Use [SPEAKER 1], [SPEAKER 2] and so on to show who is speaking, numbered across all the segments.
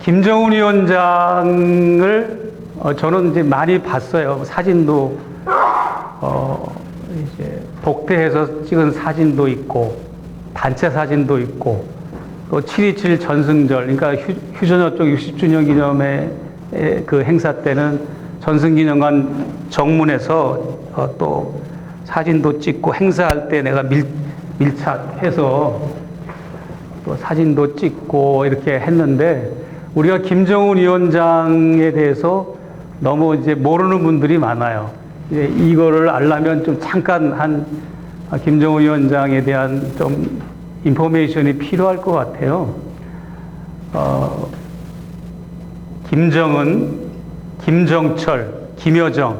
[SPEAKER 1] 김정은 위원장을 저는 이제 많이 봤어요. 사진도 이제 복대해서 찍은 사진도 있고 단체 사진도 있고 또 7.27 전승절, 그러니까 휴전협 쪽 60주년 기념회 그 행사 때는 전승기념관 정문에서 또 사진도 찍고 행사할 때 내가 밀착해서 또 사진도 찍고 이렇게 했는데 우리가 김정은 위원장에 대해서 너무 이제 모르는 분들이 많아요. 이제 이거를 알려면 좀 잠깐 김정은 위원장에 대한 좀 인포메이션이 필요할 것 같아요. 김정은, 김정철, 김여정,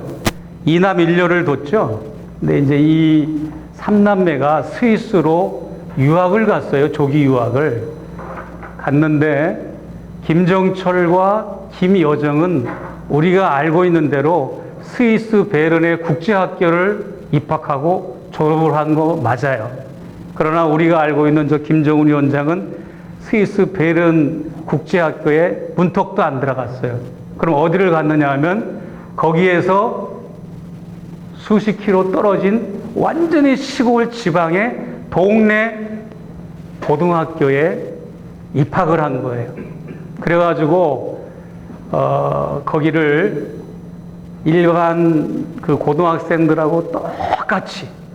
[SPEAKER 1] 이남 일녀를 뒀죠. 근데 이제 이 삼남매가 스위스로 유학을 갔어요. 조기 유학을 갔는데 김정철과 김여정은 우리가 알고 있는 대로 스위스 베른의 국제학교를 입학하고 졸업을 한 거 맞아요. 그러나 우리가 알고 있는 저 김정은 위원장은 스위스 베른 국제학교에 문턱도 안 들어갔어요. 그럼 어디를 갔느냐 하면 거기에서 수십 킬로 떨어진 완전히 시골 지방의 동네 고등학교에 입학을 한 거예요. 그래가지고 거기를 일반 그 고등학생들하고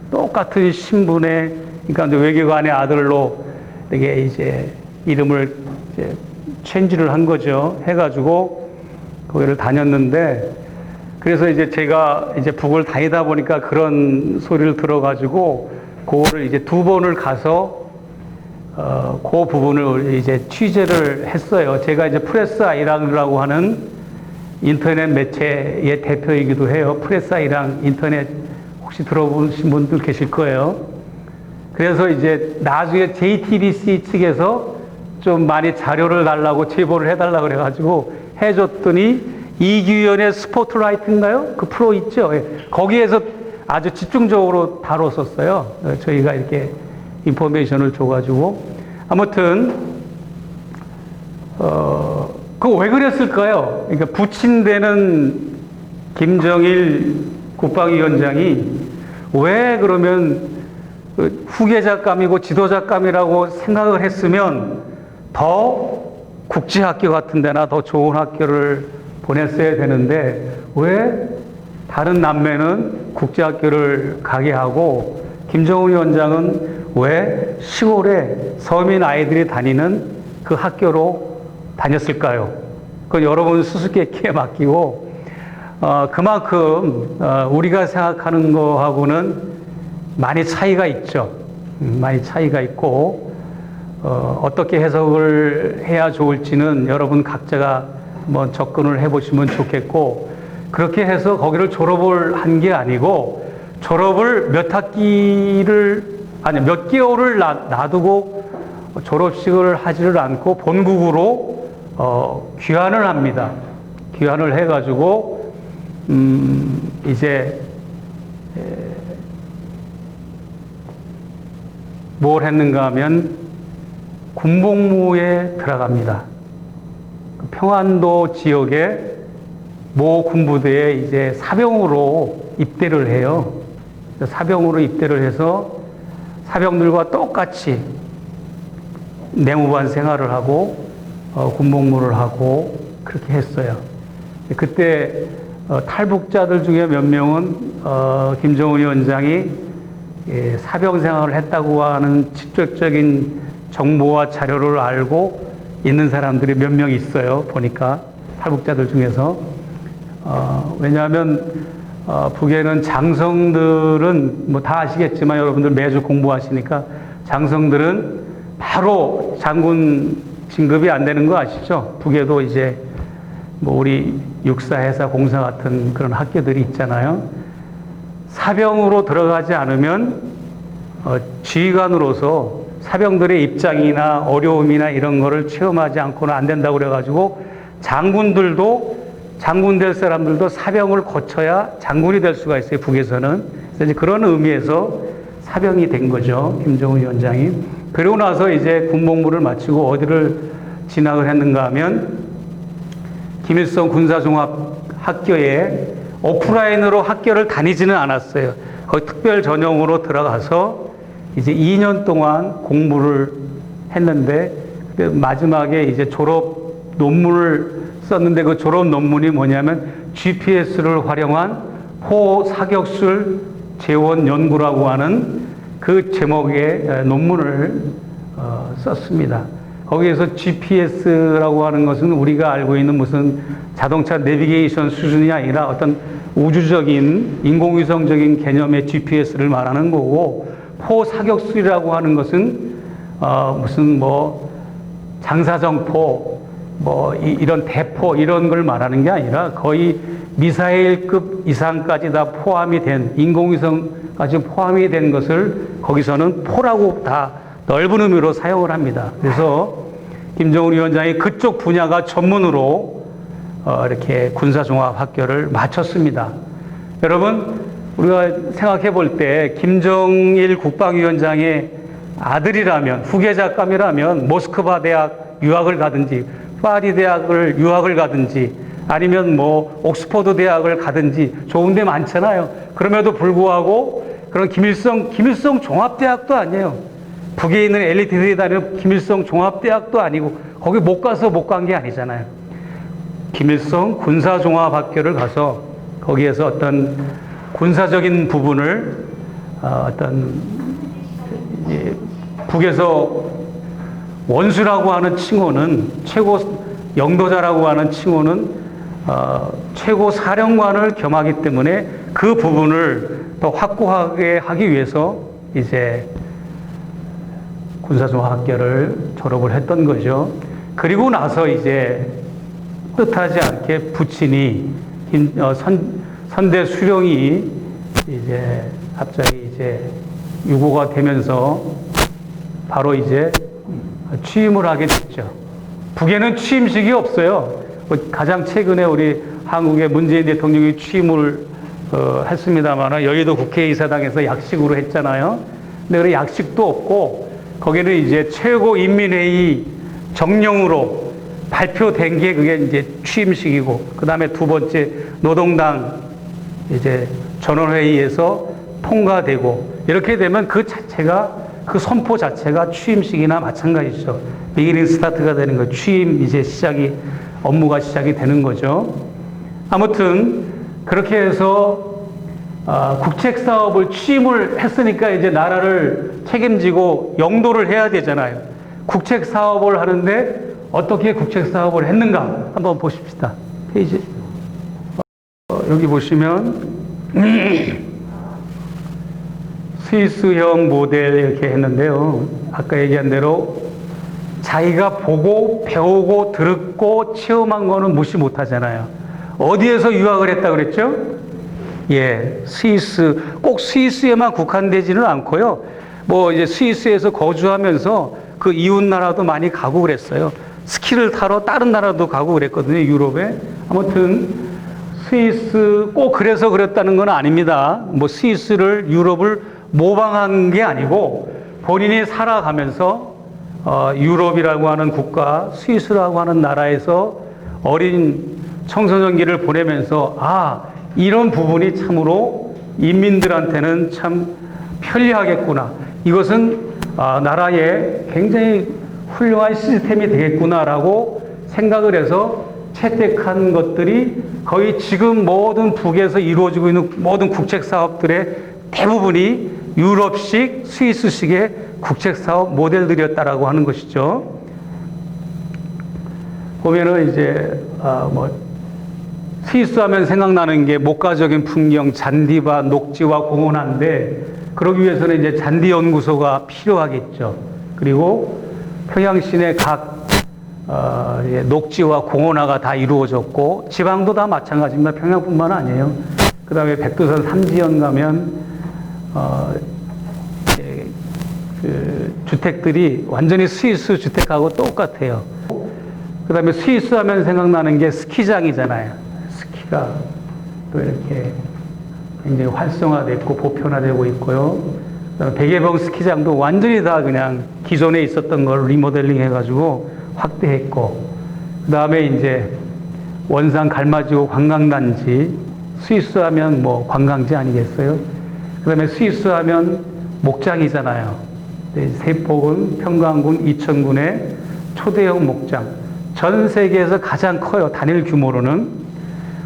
[SPEAKER 1] 똑같은 신분의, 그러니까 외교관의 아들로 되게 이제 이름을 이제 체인지를 한 거죠. 해가지고 거기를 다녔는데, 그래서 이제 제가 이제 북을 다니다 보니까 그런 소리를 들어가지고 그거를 이제 2번을 가서 그 부분을 이제 취재를 했어요. 제가 이제 프레스 아이랑이라고 하는 인터넷 매체의 대표이기도 해요. 프레스 아이랑 인터넷 혹시 들어보신 분들 계실 거예요. 그래서 이제 나중에 JTBC 측에서 좀 많이 자료를 달라고 제보를 해달라고 그래가지고 해줬더니 이규현의 스포트라이트인가요? 그 프로 있죠? 거기에서 아주 집중적으로 다뤘었어요. 저희가 이렇게 인포메이션을 줘가지고. 아무튼, 그거 왜 그랬을까요? 그러니까 부친되는 김정일 국방위원장이 왜 그러면 후계자감이고 지도자감이라고 생각을 했으면 더 국제학교 같은 데나 더 좋은 학교를 보냈어야 되는데 왜 다른 남매는 국제학교를 가게 하고 김정은 위원장은 왜 시골에 서민 아이들이 다니는 그 학교로 다녔을까요? 그건 여러분 수수께끼에 맡기고 그만큼 우리가 생각하는 거하고는 많이 차이가 있죠. 많이 차이가 있고 어떻게 해석을 해야 좋을지는 여러분 각자가 한번 접근을 해보시면 좋겠고, 그렇게 해서 거기를 졸업을 한 게 아니고 졸업을 몇 개월을 놔두고 졸업식을 하지를 않고 본국으로 귀환을 합니다. 귀환을 해가지고 이제 뭘 했는가 하면 군복무에 들어갑니다. 평안도 지역의 모 군부대에 이제 사병으로 입대를 해요. 사병으로 입대를 해서 사병들과 똑같이 내무반 생활을 하고 군복무를 하고 그렇게 했어요. 그때 탈북자들 중에 몇 명은 김정은 위원장이 사병 생활을 했다고 하는 직접적인 정보와 자료를 알고 있는 사람들이 몇 명 있어요. 보니까 탈북자들 중에서 왜냐하면 북에는 장성들은 뭐 다 아시겠지만 여러분들 매주 공부하시니까 장성들은 바로 장군 진급이 안 되는 거 아시죠? 북에도 이제 뭐 우리 육사, 해사, 공사 같은 그런 학교들이 있잖아요. 사병으로 들어가지 않으면 지휘관으로서 사병들의 입장이나 어려움이나 이런 거를 체험하지 않고는 안 된다고 그래가지고 장군 될 사람들도 사병을 거쳐야 장군이 될 수가 있어요, 북에서는. 그래서 이제 그런 의미에서 사병이 된 거죠, 김정은 위원장이. 그러고 나서 이제 군복무를 마치고 어디를 진학을 했는가 하면 김일성 군사종합학교에 오프라인으로 학교를 다니지는 않았어요. 거기 특별 전형으로 들어가서 이제 2년 동안 공부를 했는데 마지막에 이제 졸업 논문을 썼는데 그 졸업 논문이 뭐냐면 GPS를 활용한 포사격술 재원 연구라고 하는 그 제목의 논문을 썼습니다. 거기에서 GPS라고 하는 것은 우리가 알고 있는 무슨 자동차 내비게이션 수준이 아니라 어떤 우주적인 인공위성적인 개념의 GPS를 말하는 거고, 포사격술이라고 하는 것은 무슨 뭐 장사정포 뭐 이런 대포 이런 걸 말하는 게 아니라 거의 미사일급 이상까지 다 포함이 된, 인공위성까지 포함이 된 것을 거기서는 포라고 다 넓은 의미로 사용을 합니다. 그래서 김정은 위원장이 그쪽 분야가 전문으로 이렇게 군사종합학교를 마쳤습니다. 여러분, 우리가 생각해 볼 때 김정일 국방위원장의 아들이라면, 후계자감이라면 모스크바 대학 유학을 가든지 파리 대학을 유학을 가든지 아니면 뭐 옥스퍼드 대학을 가든지 좋은 데 많잖아요. 그럼에도 불구하고 그런 김일성 종합대학도 아니에요. 북에 있는 엘리트들이 다니는 김일성 종합대학도 아니고 거기 못 가서 못 간 게 아니잖아요. 김일성 군사종합학교를 가서 거기에서 어떤 군사적인 부분을 북에서 원수라고 하는 칭호는, 최고 영도자라고 하는 칭호는 최고 사령관을 겸하기 때문에 그 부분을 더 확고하게 하기 위해서 이제 군사종합학교를 졸업을 했던 거죠. 그리고 나서 이제 뜻하지 않게 부친이 선대 수령이 이제 갑자기 이제 유고가 되면서 바로 이제 취임을 하게 됐죠. 북에는 취임식이 없어요. 가장 최근에 우리 한국의 문재인 대통령이 취임을 했습니다만 여의도 국회의사당에서 약식으로 했잖아요. 근데 그 약식도 없고 거기는 이제 최고인민회의 정령으로 발표된 게 그게 이제 취임식이고, 그 다음에 두 번째 노동당 이제 전원회의에서 통과되고, 이렇게 되면 그 자체가, 그 선포 자체가 취임식이나 마찬가지죠. 비기닝 스타트가 되는 거, 취임 이제 시작이, 업무가 시작이 되는 거죠. 아무튼 그렇게 해서 국책 사업을 취임을 했으니까 이제 나라를 책임지고 영도를 해야 되잖아요. 국책 사업을 하는데 어떻게 국책 사업을 했는가 한번 보십시다. 페이지 여기 보시면 스위스형 모델 이렇게 했는데요. 아까 얘기한 대로 자기가 보고 배우고 들었고 체험한 거는 무시 못 하잖아요. 어디에서 유학을 했다 그랬죠? 예, 스위스. 꼭 스위스에만 국한되지는 않고요. 뭐 이제 스위스에서 거주하면서 그 이웃 나라도 많이 가고 그랬어요. 스키를 타러 다른 나라도 가고 그랬거든요, 유럽에. 아무튼 스위스 꼭 그래서 그랬다는 건 아닙니다. 뭐 스위스를, 유럽을 모방한 게 아니고 본인이 살아가면서 유럽이라고 하는 국가, 스위스라고 하는 나라에서 어린 청소년기를 보내면서 이런 부분이 참으로 인민들한테는 참 편리하겠구나. 이것은 나라에 굉장히 훌륭한 시스템이 되겠구나라고 생각을 해서 채택한 것들이 거의 지금 모든 북에서 이루어지고 있는 모든 국책 사업들의 대부분이 유럽식, 스위스식의 국책 사업 모델들이었다라고 하는 것이죠. 보면은 이제 스위스 하면 생각나는 게 목가적인 풍경, 잔디밭, 녹지와 공원한데, 그러기 위해서는 이제 잔디 연구소가 필요하겠죠. 그리고 평양 시내 각 녹지와 공원화가 다 이루어졌고, 지방도 다 마찬가지입니다. 평양뿐만 아니에요. 그 다음에 백두산 삼지연 가면 그 주택들이 완전히 스위스 주택하고 똑같아요. 그 다음에 스위스 하면 생각나는 게 스키장이잖아요. 스키가 또 이렇게 굉장히 활성화됐고 보편화되고 있고요. 백예봉 스키장도 완전히 다 그냥 기존에 있었던 걸 리모델링 해가지고 확대했고, 그 다음에 이제 원산 갈마지구 관광단지, 스위스 하면 뭐 관광지 아니겠어요? 그 다음에 스위스 하면 목장이잖아요. 네, 세포군, 평강군, 이천군의 초대형 목장. 전 세계에서 가장 커요. 단일 규모로는.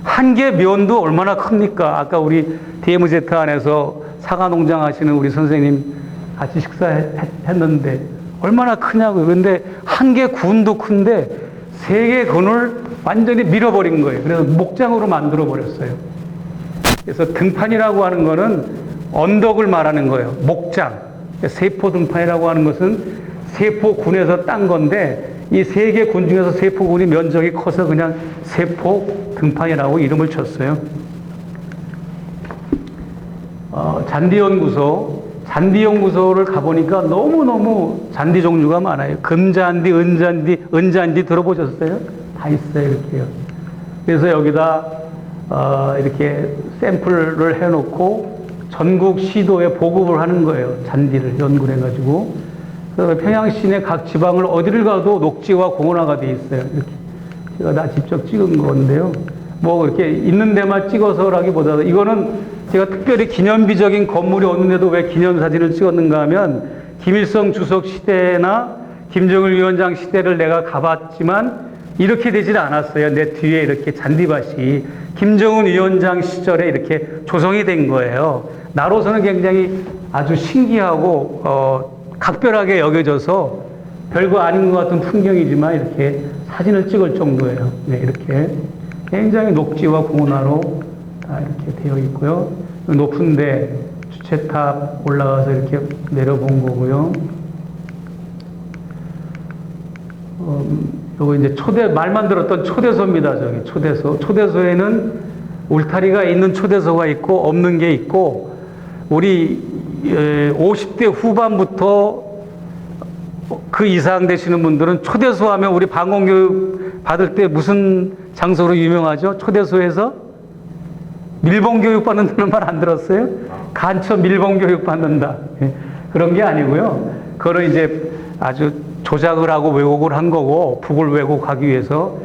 [SPEAKER 1] 한 개 면도 얼마나 큽니까? 아까 우리 DMZ 안에서 사과 농장 하시는 우리 선생님 같이 식사했는데 얼마나 크냐고요. 근데 한 개 군도 큰데 세 개 군을 완전히 밀어버린 거예요. 그래서 목장으로 만들어 버렸어요. 그래서 등판이라고 하는 거는 언덕을 말하는 거예요. 목장. 세포 등판이라고 하는 것은 세포군에서 딴 건데 이 세 개 군 중에서 세포군이 면적이 커서 그냥 세포 등판이라고 이름을 쳤어요. 잔디연구소를 가보니까 너무너무 잔디 종류가 많아요. 금잔디, 은잔디 들어보셨어요? 다 있어요, 이렇게요. 그래서 여기다 이렇게 샘플을 해놓고 전국 시도에 보급을 하는 거예요. 잔디를 연구를 해가지고. 그래서 평양 시내 각 지방을 어디를 가도 녹지와 공원화가 돼 있어요. 이렇게 제가 다 직접 찍은 건데요. 뭐 이렇게 있는 데만 찍어서라기보다도 이거는 제가 특별히 기념비적인 건물이 없는데도 왜 기념사진을 찍었는가 하면 김일성 주석 시대나 김정일 위원장 시대를 내가 가봤지만 이렇게 되지는 않았어요. 내 뒤에 이렇게 잔디밭이 김정은 위원장 시절에 이렇게 조성이 된 거예요. 나로서는 굉장히 아주 신기하고 각별하게 여겨져서 별거 아닌 것 같은 풍경이지만 이렇게 사진을 찍을 정도예요. 네, 이렇게 굉장히 녹지와 공원화로 다 이렇게 되어 있고요. 높은데 주체탑 올라가서 이렇게 내려본 거고요. 요거 이제 말만 들었던 초대소입니다. 저기 초대소. 초대소에는 울타리가 있는 초대소가 있고 없는 게 있고, 우리 50대 후반부터 그 이상 되시는 분들은 초대소 하면 우리 방공교육 받을 때 무슨 장소로 유명하죠? 초대소에서 밀봉교육 받는다는 말 안 들었어요? 간첩 밀봉교육 받는다. 그런 게 아니고요. 그거는 이제 아주 조작을 하고 왜곡을 한 거고, 북을 왜곡하기 위해서.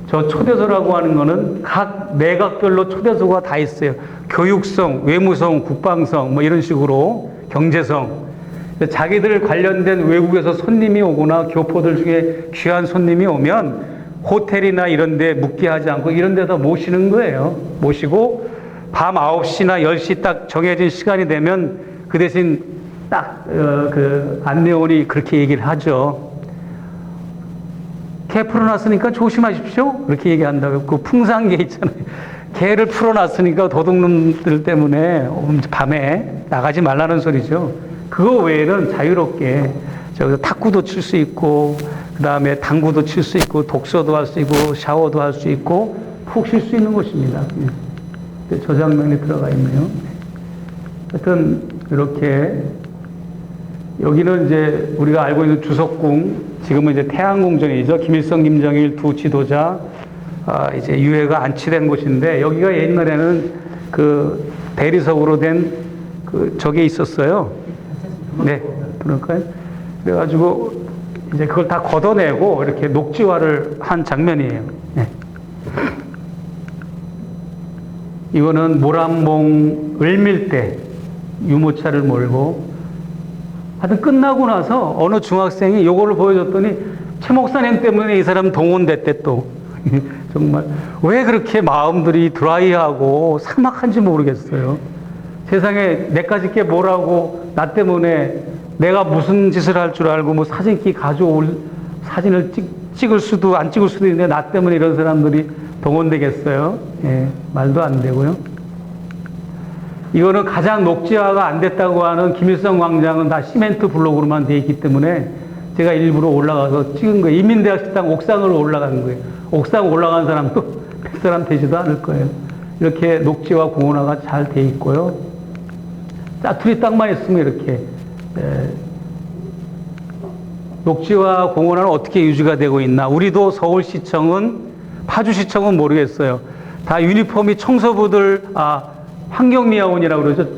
[SPEAKER 1] 저 초대소라고 하는 거는 각 내각별로 초대소가 다 있어요. 교육성, 외무성, 국방성, 뭐 이런 식으로, 경제성. 자기들 관련된 외국에서 손님이 오거나 교포들 중에 귀한 손님이 오면 호텔이나 이런 데 묵게 하지 않고 이런 데다 모시는 거예요. 모시고 밤 9시나 10시 딱 정해진 시간이 되면 그 대신 딱 그 안내원이 그렇게 얘기를 하죠. 개 풀어놨으니까 조심하십시오. 그렇게 얘기한다고. 그 풍산개 있잖아요. 개를 풀어놨으니까 도둑놈들 때문에 밤에 나가지 말라는 소리죠. 그거 외에는 자유롭게 저기서 탁구도 칠 수 있고, 그 다음에 당구도 칠 수 있고, 독서도 할 수 있고, 샤워도 할 수 있고, 푹 쉴 수 있는 곳입니다. 저 장면이 들어가 있네요. 하여튼 이렇게 여기는 이제 우리가 알고 있는 주석궁, 지금은 이제 태양궁전이죠. 김일성, 김정일 두 지도자 이제 유해가 안치된 곳인데, 여기가 옛날에는 그 대리석으로 된 그 저게 있었어요. 네, 그럴까요? 그래가지고 이제 그걸 다 걷어내고 이렇게 녹지화를 한 장면이에요. 네. 이거는 모란봉 을밀대 유모차를 몰고, 하여튼 끝나고 나서 어느 중학생이 요거를 보여줬더니 최 목사님 때문에 이 사람 동원됐대 또. 정말 왜 그렇게 마음들이 드라이하고 삭막한지 모르겠어요. 세상에 내까지 게 뭐라고, 나 때문에 내가 무슨 짓을 할 줄 알고 뭐 사진기 가져올 사진을 찍을 수도 안 찍을 수도 있는데 나 때문에 이런 사람들이 동원되겠어요? 예, 말도 안 되고요. 이거는 가장 녹지화가 안 됐다고 하는 김일성 광장은 다 시멘트 블록으로만 되어 있기 때문에 제가 일부러 올라가서 찍은 거예요. 인민대학 식당 옥상으로 올라간 거예요. 옥상 올라간 사람도 100사람 되지도 않을 거예요. 이렇게 녹지화 공원화가 잘 돼 있고요. 짜투리 땅만 있으면 이렇게. 녹지화 공원화는 어떻게 유지가 되고 있나? 우리도 서울시청은, 파주시청은 모르겠어요. 다 유니폼이 청소부들, 환경미화원이라고 그러죠.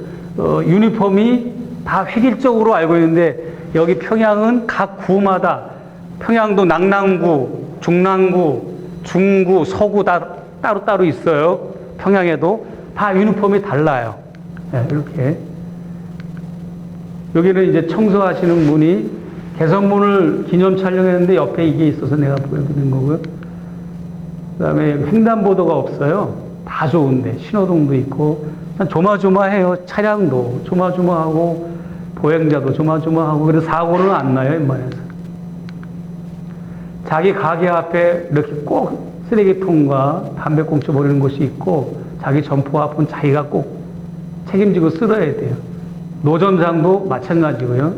[SPEAKER 1] 유니폼이 다 획일적으로 알고 있는데, 여기 평양은 각 구마다, 평양도 낙랑구, 중랑구, 중구, 서구 다 따로따로 있어요. 평양에도 다 유니폼이 달라요. 네, 이렇게. 여기는 이제 청소하시는 분이 개선문을 기념 촬영했는데 옆에 이게 있어서 내가 보여드리는 거고요. 그 다음에 횡단보도가 없어요. 다 좋은데 신호등도 있고 조마조마해요. 차량도 조마조마하고 보행자도 조마조마하고 그래서 사고는 안 나요. 웬만해서. 자기 가게 앞에 이렇게 꼭 쓰레기통과 담배꽁초 버리는 곳이 있고 자기 점포 앞은 자기가 꼭 책임지고 쓸어야 돼요. 노점상도 마찬가지고요.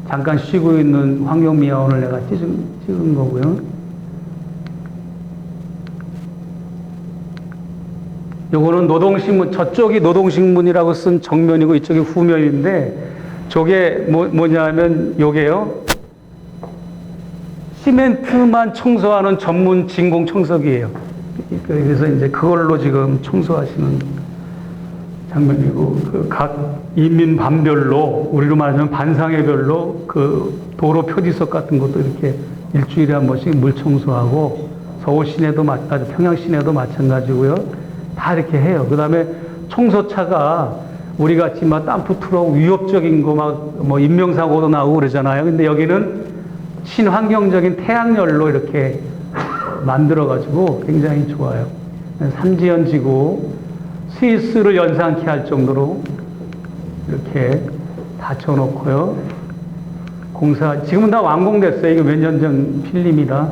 [SPEAKER 1] 잠깐 쉬고 있는 환경미화원을 내가 찍은 거고요. 요거는 노동신문, 저쪽이 노동신문이라고 쓴 정면이고 이쪽이 후면인데 저게 뭐냐면 요게요. 시멘트만 청소하는 전문 진공 청소기예요. 그래서 이제 그걸로 지금 청소하시는 장면이고 그 각 인민 반별로 우리로 말하면 반상회별로 그 도로 표지석 같은 것도 이렇게 일주일에 한 번씩 물 청소하고 서울 시내도 평양 시내도 마찬가지고요. 다 이렇게 해요. 그 다음에 청소차가 우리 같이 막 덤프 트럭 위협적인 거 막 뭐 인명사고도 나오고 그러잖아요. 근데 여기는 친환경적인 태양열로 이렇게 만들어가지고 굉장히 좋아요. 삼지연 지구 스위스를 연상케 할 정도로 이렇게 닫혀놓고요. 지금은 다 완공됐어요. 이거 몇 년 전 필름이라.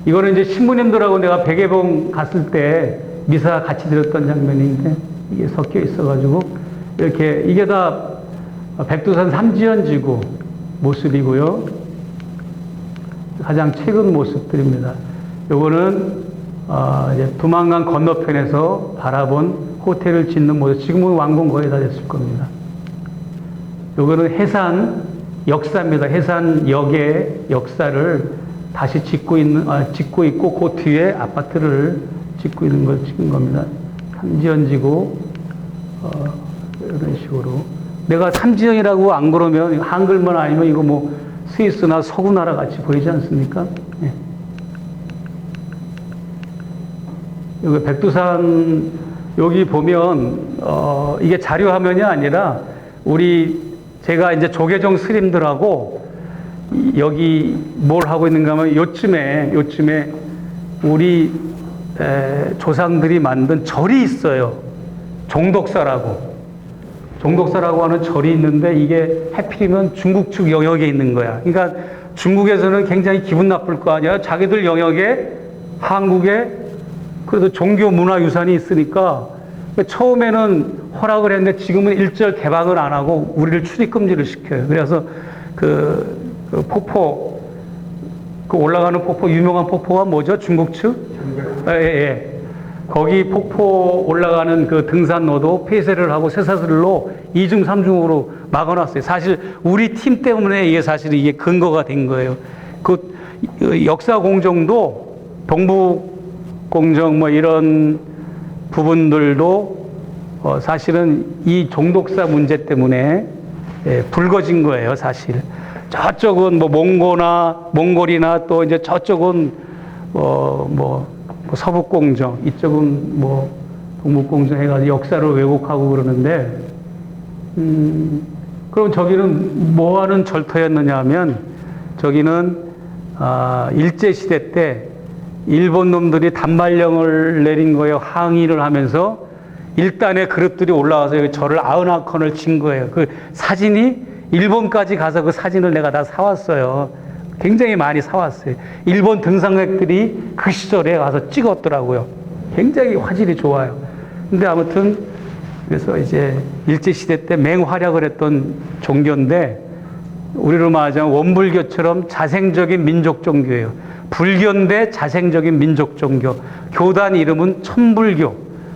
[SPEAKER 1] 이거는 이제 신부님들하고 내가 백예봉 갔을 때 미사 같이 드렸던 장면인데 이게 섞여 있어가지고 이렇게 이게 다 백두산 삼지연 지구 모습이고요. 가장 최근 모습들입니다. 요거는 이제 두만강 건너편에서 바라본 호텔을 짓는 모습. 지금은 완공 거의 다 됐을 겁니다. 요거는 해산 역사입니다. 해산역의 역사를 다시 짓고 있고 그 뒤에 아파트를 짓고 있는 걸 찍은 겁니다. 삼지연지구 이런 식으로. 내가 삼지연이라고 안 그러면 한글만 아니면 이거 뭐 스위스나 서구나라 같이 보이지 않습니까? 네. 여기 백두산 여기 보면 이게 자료 화면이 아니라 제가 이제 조계종 스님들하고 여기 뭘 하고 있는가 하면 요쯤에 우리 조상들이 만든 절이 있어요. 종덕사라고 하는 절이 있는데 이게 하필이면 중국 측 영역에 있는 거야. 그러니까 중국에서는 굉장히 기분 나쁠 거 아니야. 자기들 영역에 한국에 그래도 종교 문화유산이 있으니까 처음에는 허락을 했는데 지금은 일절 개방을 안 하고 우리를 출입금지를 시켜요. 그래서 그 폭포, 그 올라가는 폭포, 유명한 폭포가 뭐죠? 중국 측? 예. 거기 폭포 올라가는 그 등산로도 폐쇄를 하고 쇠사슬로 2중, 3중으로 막아놨어요. 사실 우리 팀 때문에 이게 근거가 된 거예요. 그 역사 공정도 동북 공정 뭐 이런 부분들도 사실은 이 종독사 문제 때문에 불거진 거예요, 사실. 저쪽은 뭐 몽골이나 또 이제 저쪽은 서북공정, 이쪽은 뭐 동북공정 해가지고 역사를 왜곡하고 그러는데, 그럼 저기는 뭐 하는 절터였느냐 하면, 저기는, 일제시대 때 일본 놈들이 단발령을 내린 거예요. 항의를 하면서 일단의 그릇들이 올라와서 여기 절을 99건을 친 거예요. 그 사진이 일본까지 가서 그 사진을 내가 다 사왔어요. 굉장히 많이 사왔어요. 일본 등산객들이 그 시절에 와서 찍었더라고요. 굉장히 화질이 좋아요. 근데 아무튼 그래서 이제 일제시대 때 맹활약을 했던 종교인데 우리로 말하자면 원불교처럼 자생적인 민족 종교예요. 불교인데 자생적인 민족 종교. 교단 이름은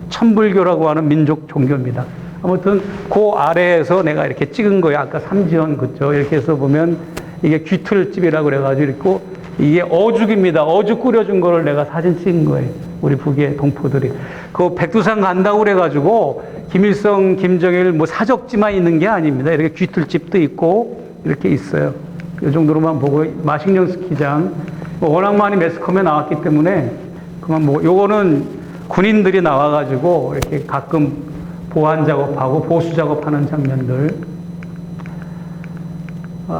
[SPEAKER 1] 천불교라고 하는 민족 종교입니다. 아무튼 그 아래에서 내가 이렇게 찍은 거예요. 아까 삼지연 그죠? 이렇게 해서 보면 이게 귀틀집이라고 그래가지고 있고 이게 어죽입니다. 어죽 끓여준 거를 내가 사진 찍은 거예요. 우리 북의 동포들이. 그 백두산 간다고 그래가지고 김일성, 김정일 뭐 사적지만 있는 게 아닙니다. 이렇게 귀틀집도 있고 이렇게 있어요. 이 정도로만 보고 마식령 스키장 워낙 많이 매스컴에 나왔기 때문에 그만 뭐 요거는 군인들이 나와가지고 이렇게 가끔 보안 작업하고 보수 작업하는 장면들.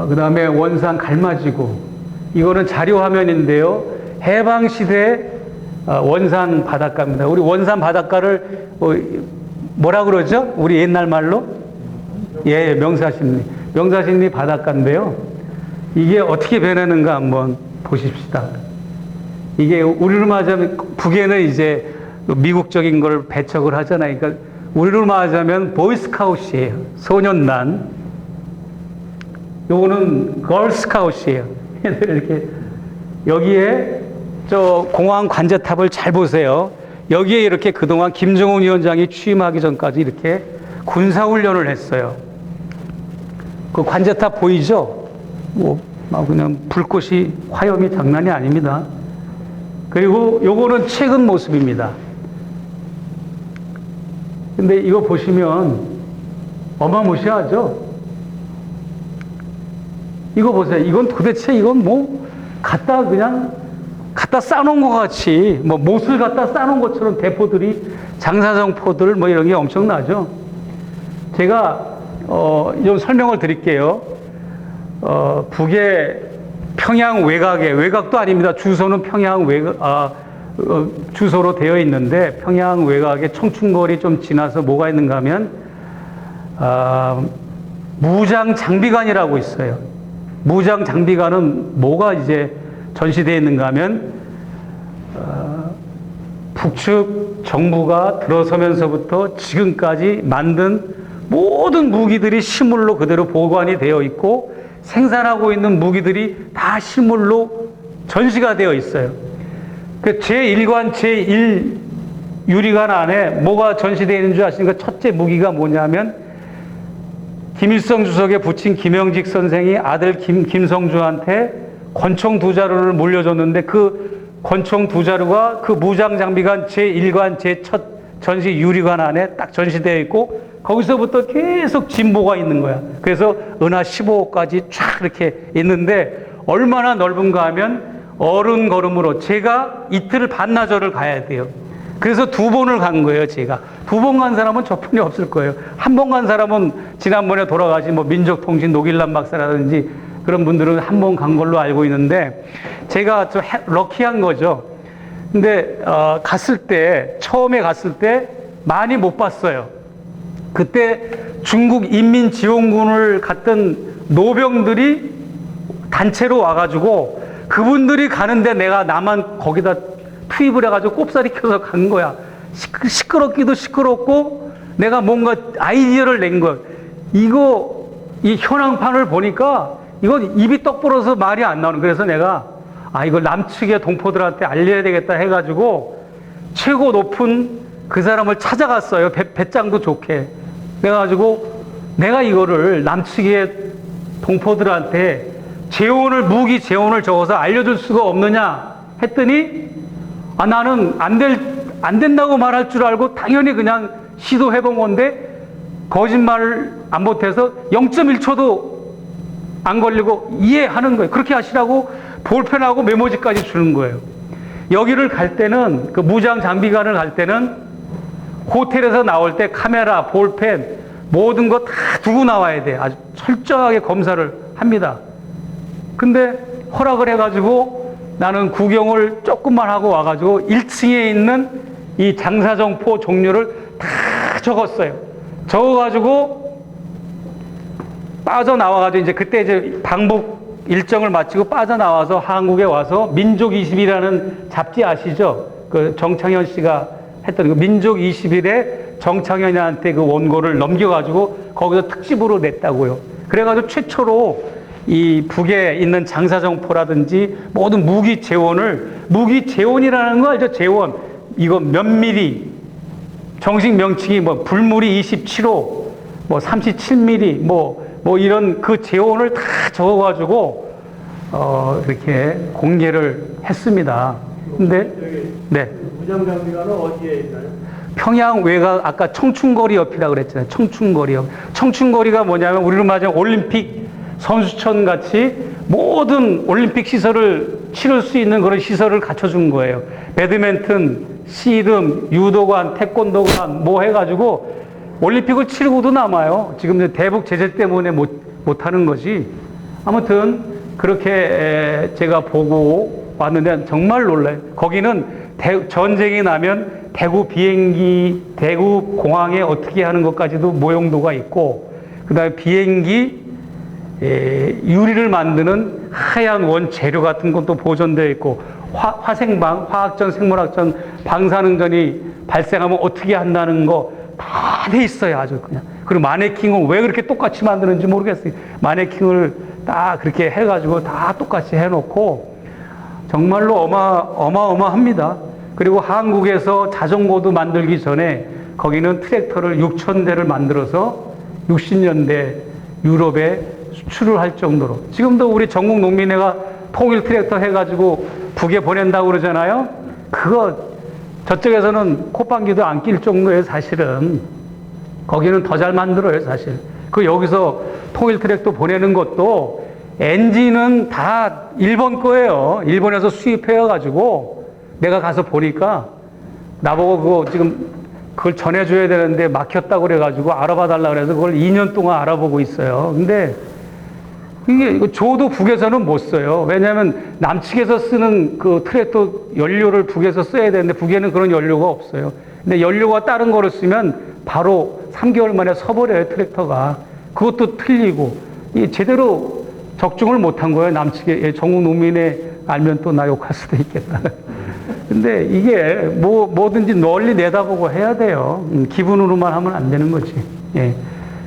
[SPEAKER 1] 그 다음에 원산 갈마지구. 이거는 자료 화면인데요. 해방 시대 원산 바닷가입니다. 우리 원산 바닷가를 뭐라 그러죠? 우리 옛날 말로? 예, 명사십리. 명사십리 바닷가인데요. 이게 어떻게 변하는가 한번 보십시다. 이게 우리로 말하자면 북에는 이제 미국적인 걸 배척을 하잖아요. 그러니까 우리로 말하자면 보이스카웃이에요. 소년단. 요거는 걸스카웃이에요. 이렇게 여기에 저 공항 관제탑을 잘 보세요. 여기에 이렇게 그동안 김정은 위원장이 취임하기 전까지 이렇게 군사훈련을 했어요. 그 관제탑 보이죠? 뭐, 그냥 불꽃이, 화염이 장난이 아닙니다. 그리고 요거는 최근 모습입니다. 근데 이거 보시면 어마무시하죠? 이거 보세요. 이건 도대체 이건 뭐, 갖다 싸놓은 것 같이, 뭐, 못을 갖다 싸놓은 것처럼 대포들이, 장사정포들 뭐 이런 게 엄청나죠? 제가, 좀 설명을 드릴게요. 북의 평양 외곽도 아닙니다. 주소는 평양 주소로 되어 있는데, 평양 외곽에 청춘거리 좀 지나서 뭐가 있는가 하면, 무장 장비관이라고 있어요. 무장 장비관은 뭐가 이제 전시되어 있는가 하면, 북측 정부가 들어서면서부터 지금까지 만든 모든 무기들이 실물로 그대로 보관이 되어 있고, 생산하고 있는 무기들이 다 실물로 전시가 되어 있어요. 그 제1관, 제1 유리관 안에 뭐가 전시되어 있는 줄 아십니까? 첫째 무기가 뭐냐면, 김일성 주석의 부친 김영직 선생이 아들 김성주한테 권총 2자루를 물려줬는데, 그 권총 2자루가 그 무장 장비관 제1관 제1 전시 유리관 안에 딱 전시되어 있고, 거기서부터 계속 진보가 있는 거야. 그래서 은하 15호까지 쫙 이렇게 있는데, 얼마나 넓은가 하면 어른 걸음으로 제가 이틀 반나절을 가야 돼요. 그래서 2번을 간 거예요, 제가. 2번 간 사람은 저뿐이 없을 거예요. 한 번 간 사람은 지난번에 돌아가신 뭐 민족통신 노길남 박사라든지 그런 분들은 한 번 간 걸로 알고 있는데, 제가 좀 럭키한 거죠. 근데 처음에 갔을 때 많이 못 봤어요. 그때 중국 인민지원군을 갔던 노병들이 단체로 와가지고, 그분들이 가는데 내가 나만 거기다 투입을 해가지고 꼽사리 켜서 간 거야. 시끄럽기도 시끄럽고, 내가 뭔가 아이디어를 낸 거야. 이 현황판을 보니까 이건 입이 떡 벌어서 말이 안 나오는. 그래서 내가 이걸 남측의 동포들한테 알려야 되겠다 해가지고 최고 높은 그 사람을 찾아갔어요. 배짱도 좋게. 그래가지고 내가 이거를 남측의 동포들한테 무기 재원을 적어서 알려줄 수가 없느냐 했더니, 나는 안 된다고 말할 줄 알고 당연히 그냥 시도해본 건데, 거짓말을 안 못해서 0.1초도 안 걸리고 이해하는 거예요. 그렇게 하시라고 볼펜하고 메모지까지 주는 거예요. 여기를 갈 때는, 그 무장 장비관을 갈 때는 호텔에서 나올 때 카메라, 볼펜, 모든 거 다 두고 나와야 돼. 아주 철저하게 검사를 합니다. 근데 허락을 해가지고 나는 구경을 조금만 하고 와가지고 1층에 있는 이 장사정포 종류를 다 적었어요. 적어가지고 빠져나와가지고 그때 방북 일정을 마치고 빠져나와서 한국에 와서 민족20이라는 잡지 아시죠? 그 정창현 씨가 했던 그 민족20일에 정창현한테 그 원고를 넘겨가지고 거기서 특집으로 냈다고요. 그래가지고 최초로 이 북에 있는 장사정포라든지 모든 무기 재원이라는 거 알죠? 재원. 이거 몇 미리, 정식 명칭이 뭐 불무리 27호, 뭐 37mm, 뭐 이런 그 재원을 다 적어가지고 이렇게 공개를 했습니다. 근데 네.
[SPEAKER 2] 무장 장비관은 어디에 있나요?
[SPEAKER 1] 평양 외곽, 아까 청춘거리 옆이라고 그랬잖아요. 청춘거리 옆. 청춘거리가 뭐냐면 우리로 말하자면 올림픽 선수촌 같이 모든 올림픽 시설을 치를 수 있는 그런 시설을 갖춰준 거예요. 배드민턴, 씨름, 유도관, 태권도관 뭐 해가지고 올림픽을 치르고도 남아요. 지금 이제 대북 제재 때문에 못하는 거지. 아무튼 그렇게 제가 보고 왔는데 정말 놀라요. 거기는 전쟁이 나면 대구 비행기, 대구 공항에 어떻게 하는 것까지도 모형도가 있고, 그 다음에 비행기 유리를 만드는 하얀 원재료 같은 것도 보존되어 있고, 화생방, 화학전, 생물학전, 방사능전이 발생하면 어떻게 한다는 거 다 돼 있어요. 아주 그냥. 그리고 마네킹을 왜 그렇게 똑같이 만드는지 모르겠어요. 마네킹을 딱 그렇게 해가지고 다 똑같이 해놓고 정말로 어마어마합니다. 그리고 한국에서 자전거도 만들기 전에 거기는 트랙터를 6,000대를 만들어서 60년대 유럽에 수출을 할 정도로, 지금도 우리 전국 농민회가 통일 트랙터 해가지고 북에 보낸다고 그러잖아요. 그거 저쪽에서는 콧방귀도 안 낄 정도예요. 사실은 거기는 더 잘 만들어요. 사실 그 여기서 통일 트랙터 보내는 것도 엔진은 다 일본 거예요. 일본에서 수입해가지고 내가 가서 보니까 나보고 그거 지금 그걸 전해줘야 되는데 막혔다고 그래가지고 알아봐 달라고 그래서 그걸 2년 동안 알아보고 있어요. 근데 이게 저도 북에서는 못 써요. 왜냐하면 남측에서 쓰는 그 트랙터 연료를 북에서 써야 되는데 북에는 그런 연료가 없어요. 근데 연료가 다른 거를 쓰면 바로 3개월 만에 서버려요, 트랙터가. 그것도 틀리고 제대로 적중을 못한 거예요. 남측에. 전국 농민에 알면 또 나 욕할 수도 있겠다. 근데 이게 뭐든지 널리 내다보고 해야 돼요. 기분으로만 하면 안 되는 거지. 예.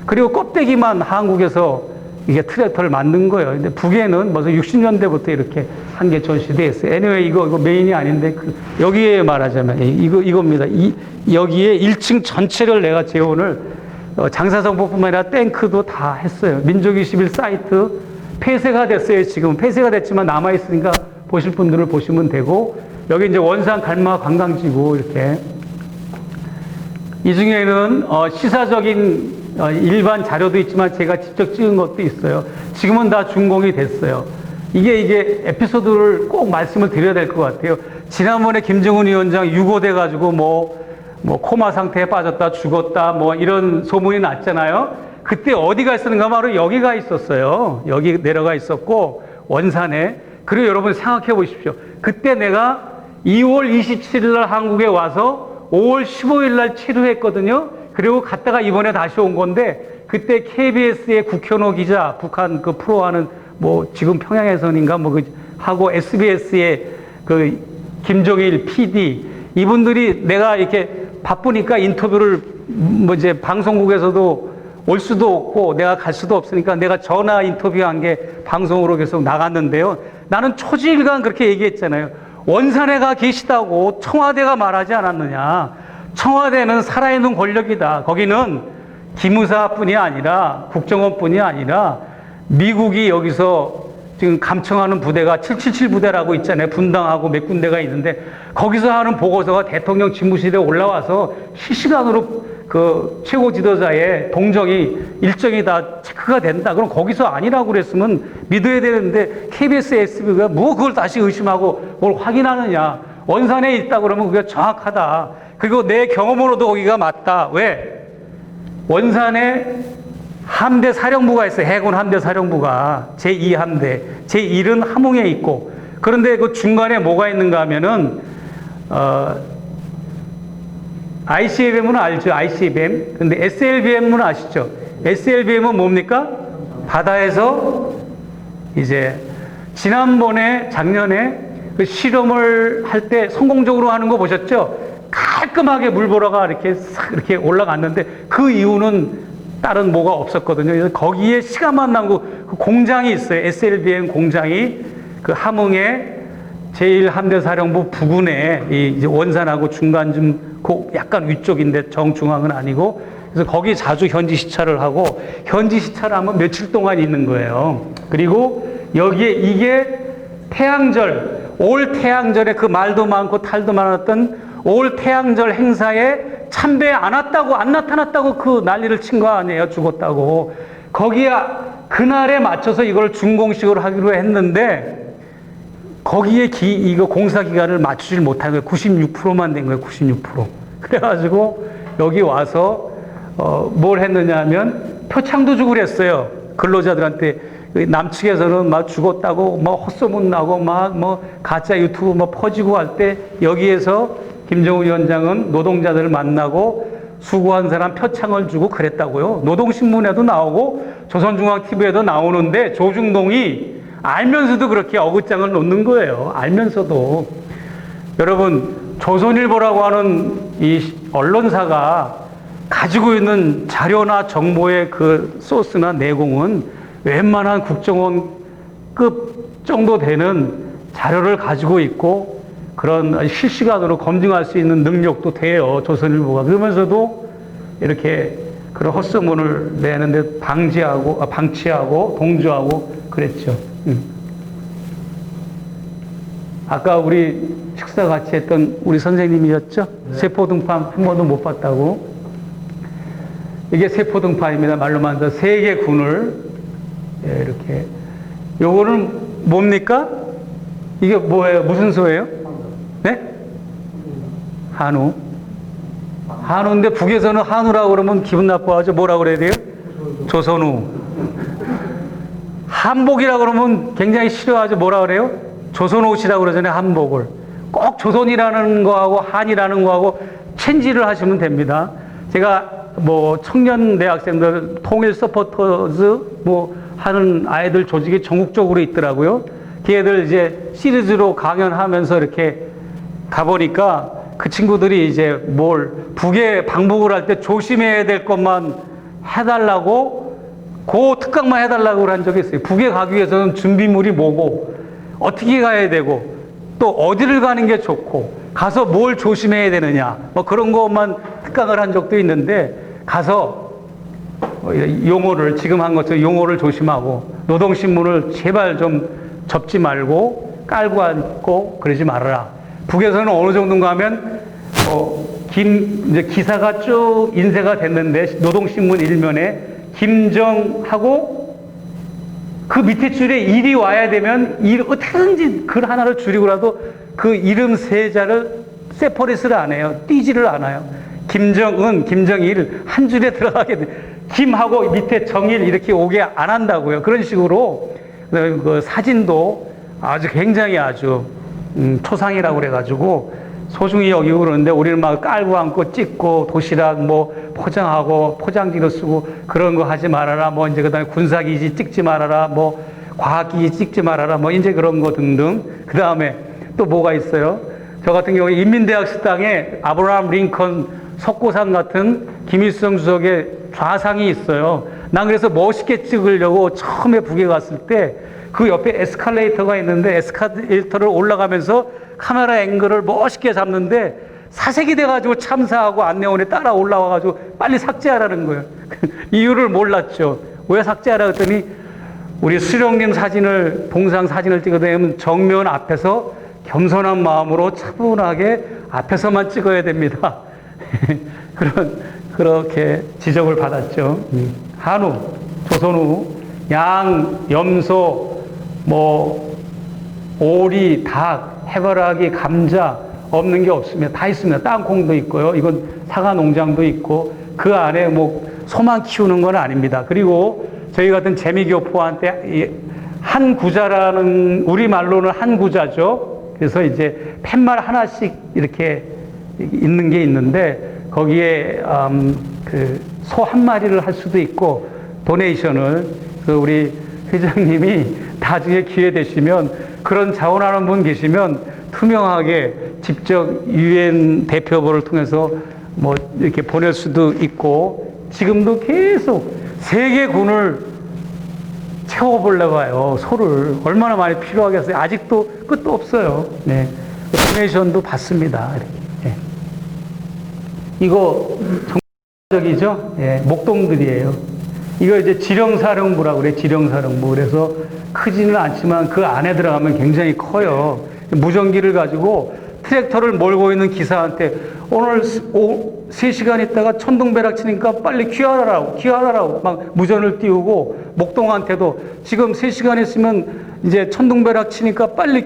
[SPEAKER 1] 그리고 껍데기만 한국에서 이게 트랙터를 만든 거예요. 근데 북에는 벌써 60년대부터 이렇게 한 개 전시돼 있어요. anyway, 이거 메인이 아닌데, 여기에 말하자면, 이겁니다. 여기에 1층 전체를 내가 재혼을, 장사성포뿐만 아니라 탱크도 다 했어요. 민족21 사이트 폐쇄가 됐어요. 지금 폐쇄가 됐지만 남아있으니까 보실 분들을 보시면 되고, 여기 이제 원산 갈마 관광지고, 이렇게. 이 중에는, 시사적인 일반 자료도 있지만 제가 직접 찍은 것도 있어요. 지금은 다 준공이 됐어요. 이게 에피소드를 꼭 말씀을 드려야 될 것 같아요. 지난번에 김정은 위원장 유고돼 가지고 뭐 코마 상태에 빠졌다 죽었다 뭐 이런 소문이 났잖아요. 그때 어디가 있었는가? 바로 여기가 있었어요. 여기 내려가 있었고 원산에. 그리고 여러분 생각해 보십시오. 그때 내가 2월 27일 날 한국에 와서 5월 15일 날 체류했거든요. 그리고 갔다가 이번에 다시 온 건데, 그때 KBS의 국현호 기자, 북한 그 프로하는 뭐 지금 평양에선인가 뭐 하고 SBS의 그 김종일 PD, 이분들이 내가 이렇게 바쁘니까 인터뷰를 뭐 이제 방송국에서도 올 수도 없고 내가 갈 수도 없으니까 내가 전화 인터뷰한 게 방송으로 계속 나갔는데요. 나는 초지일간 그렇게 얘기했잖아요. 원산에 가 계시다고 청와대가 말하지 않았느냐. 청와대는 살아있는 권력이다. 거기는 기무사뿐이 아니라 국정원뿐이 아니라 미국이 여기서 지금 감청하는 부대가 777 부대라고 있잖아요. 분당하고 몇 군데가 있는데 거기서 하는 보고서가 대통령 집무실에 올라와서 실시간으로 그 최고 지도자의 동정이 일정이 다 체크가 된다. 그럼 거기서 아니라고 그랬으면 믿어야 되는데 KBS, SBS가 뭐 그걸 다시 의심하고 뭘 확인하느냐. 원산에 있다 그러면 그게 정확하다. 그리고 내 경험으로도 거기가 맞다. 왜? 원산에 함대 사령부가 있어요. 해군 함대 사령부가. 제2함대. 제1은 함흥에 있고. 그런데 그 중간에 뭐가 있는가 하면은, ICBM은 알죠? ICBM. 근데 SLBM은 아시죠? SLBM은 뭡니까? 바다에서 이제 지난번에 작년에 그 실험을 할 때 성공적으로 하는 거 보셨죠? 깔끔하게 물보라가 이렇게 올라갔는데 그 이유는 다른 뭐가 없었거든요. 그래서 거기에 시간만 남고 그 공장이 있어요. SLBM 공장이 그 함흥의 제1함대사령부 부근에 이제 원산하고 중간쯤 그 약간 위쪽인데 정중앙은 아니고, 그래서 거기 자주 현지 시찰을 하고 현지 시찰을 하면 며칠 동안 있는 거예요. 그리고 여기에 이게 태양절, 올 태양절에 그 말도 많고 탈도 많았던 올 태양절 행사에 참배 안 왔다고, 안 나타났다고 그 난리를 친 거 아니에요. 죽었다고. 거기에 그날에 맞춰서 이걸 준공식으로 하기로 했는데 거기에 이거 공사 기간을 맞추질 못한 거예요. 96%만 된 거예요. 96%. 그래가지고 여기 와서 뭘 했느냐 하면 표창도 주고 그랬어요. 근로자들한테. 남측에서는 막 죽었다고 막 헛소문 나고 막 뭐 가짜 유튜브 뭐 퍼지고 할 때 여기에서 김정은 위원장은 노동자들을 만나고 수고한 사람 표창을 주고 그랬다고요. 노동신문에도 나오고 조선중앙TV에도 나오는데 조중동이 알면서도 그렇게 어긋장을 놓는 거예요. 알면서도. 여러분, 조선일보라고 하는 이 언론사가 가지고 있는 자료나 정보의 그 소스나 내공은 웬만한 국정원급 정도 되는 자료를 가지고 있고 그런 실시간으로 검증할 수 있는 능력도 돼요. 조선일보가. 그러면서도 이렇게 그런 헛소문을 내는데 방치하고 동조하고 그랬죠. 아까 우리 식사 같이 했던 우리 선생님이었죠? 네. 세포등판 한 번도 못 봤다고. 이게 세포등판입니다. 말로만 해서 세 개 군을 이렇게. 요거는 뭡니까? 이게 뭐예요? 무슨 소예요? 네? 한우. 한우인데 북에서는 한우라고 그러면 기분 나빠하죠. 뭐라고 그래야 돼요? 조선우. 한복이라고 그러면 굉장히 싫어하죠. 뭐라 그래요? 조선옷이라고 그러잖아요. 한복을. 꼭 조선이라는 거하고 한이라는 거하고 체인지를 하시면 됩니다. 제가 뭐 청년 대학생들 통일 서포터즈 뭐 하는 아이들 조직이 전국적으로 있더라고요. 걔들 이제 시리즈로 강연하면서 이렇게 가보니까 그 친구들이 이제 북에 방북을 할 때 조심해야 될 것만 해달라고 그 특강만 해달라고 한 적이 있어요. 북에 가기 위해서는 준비물이 뭐고 어떻게 가야 되고 또 어디를 가는 게 좋고 가서 뭘 조심해야 되느냐 뭐 그런 것만 특강을 한 적도 있는데 가서 용어를 지금 한 것처럼 용어를 조심하고 노동신문을 제발 좀 접지 말고 깔고 앉고 그러지 말아라. 북에서는 어느 정도인가 하면 이제 기사가 쭉 인쇄가 됐는데 노동신문 일면에 김정하고 그 밑에 줄에 일이 와야 되면 어떻게든지 글 하나를 줄이고라도 그 이름 세자를 세퍼리스를 안 해요. 띄지를 않아요. 김정은, 김정일 한 줄에 들어가게 돼. 김하고 밑에 정일 이렇게 오게 안 한다고요. 그런 식으로 그 사진도 아주 굉장히 아주 초상이라고 그래가지고 소중히 여기고 그러는데 우리는 막 깔고 앉고 찍고 도시락 뭐 포장하고 포장지로 쓰고 그런 거 하지 말아라. 뭐 이제 그다음에 군사기지 찍지 말아라. 뭐 과학기지 찍지 말아라. 뭐 이제 그런 거 등등. 그다음에 또 뭐가 있어요? 저 같은 경우에 인민대학 식당에 아브라함 링컨 석고상 같은 김일성 주석의 좌상이 있어요. 난 그래서 멋있게 찍으려고 처음에 북에 갔을 때 그 옆에 에스컬레이터가 있는데 에스컬레이터를 올라가면서 카메라 앵글을 멋있게 잡는데 사색이 돼가지고 참사하고 안내원에 따라 올라와가지고 빨리 삭제하라는 거예요. 이유를 몰랐죠. 왜 삭제하라 했더니 우리 수령님 사진을 동상 사진을 찍어야 되면 정면 앞에서 겸손한 마음으로 차분하게 앞에서만 찍어야 됩니다. 그렇게 지적을 받았죠. 한우, 조선우, 양, 염소, 뭐 오리, 닭, 해바라기, 감자 없는 게 없습니다. 다 있습니다. 땅콩도 있고요. 이건 사과 농장도 있고 그 안에 뭐 소만 키우는 건 아닙니다. 그리고 저희 같은 재미교포한테 한 구자라는 우리말로는 한 구자죠. 그래서 이제 팻말 하나씩 이렇게 있는 게 있는데 거기에 그 소 한 마리를 할 수도 있고 도네이션을 우리 회장님이 나중에 기회 되시면 그런 자원하는 분 계시면 투명하게 직접 유엔 대표부를 통해서 뭐 이렇게 보낼 수도 있고 지금도 계속 세계군을 채워보려고 해요. 소를 얼마나 많이 필요하겠어요. 아직도 끝도 없어요. 네. 도네이션도 받습니다. 이렇게. 네. 이거 정적이죠? 예, 목동들이에요. 이거 이제 지령사령부라고 그래, 지령사령부. 그래서 크지는 않지만 그 안에 들어가면 굉장히 커요. 무전기를 가지고 트랙터를 몰고 있는 기사한테 오늘 3시간 있다가 천둥벼락 치니까 빨리 귀환하라고 막 무전을 띄우고 목동한테도 지금 3시간 있으면 이제 천둥벼락 치니까 빨리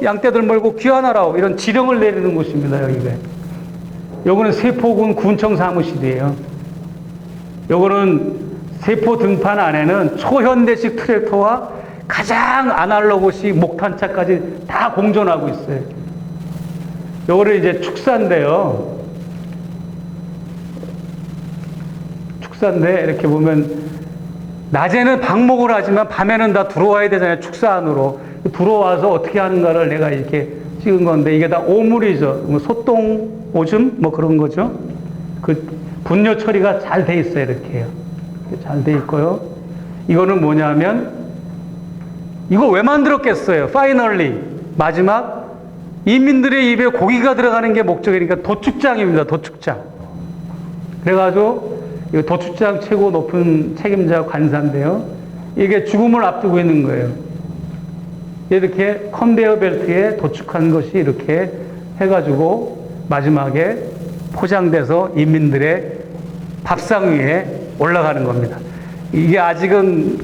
[SPEAKER 1] 양떼들 몰고 귀환하라고 이런 지령을 내리는 곳입니다. 여기가. 요거는 세포군 군청 사무실이에요. 요거는 세포 등판 안에는 초현대식 트랙터와 가장 아날로그식 목탄차까지 다 공존하고 있어요. 요거를 이제 축사인데요. 축사인데 이렇게 보면 낮에는 방목을 하지만 밤에는 다 들어와야 되잖아요. 축사 안으로. 들어와서 어떻게 하는가를 내가 이렇게 찍은 건데 이게 다 오물이죠. 뭐 소똥, 오줌 뭐 그런 거죠. 그 분뇨 처리가 잘 돼 있어요. 이렇게요. 잘 돼 있고요. 이거는 뭐냐면 이거 왜 만들었겠어요? 파이널리 마지막 인민들의 입에 고기가 들어가는 게 목적이니까 도축장입니다. 도축장. 그래가지고 이 도축장 최고 높은 책임자 관사인데요. 이게 죽음을 앞두고 있는 거예요. 이렇게 컨베이어 벨트에 도축한 것이 이렇게 해가지고 마지막에 포장돼서 인민들의 밥상 위에 올라가는 겁니다. 이게 아직은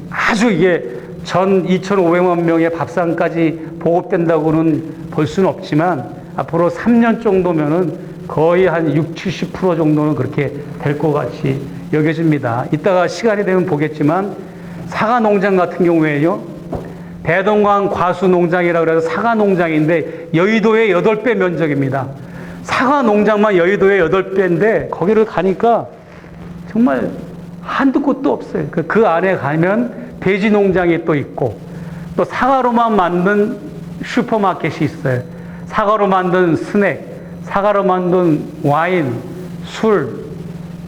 [SPEAKER 1] 아주 이게 전 2,500만 명의 밥상까지 보급된다고는 볼 수는 없지만 앞으로 3년 정도면은 거의 한 60, 70% 정도는 그렇게 될 것 같이 여겨집니다. 이따가 시간이 되면 보겠지만 사과 농장 같은 경우에요. 대동강 과수 농장이라고 해서 사과 농장인데 여의도의 8배 면적입니다. 사과 농장만 여의도의 8배인데 거기를 가니까 정말 한두 곳도 없어요. 그 안에 가면 돼지 농장이 또 있고 또 사과로만 만든 슈퍼마켓이 있어요. 사과로 만든 스낵, 사과로 만든 와인, 술,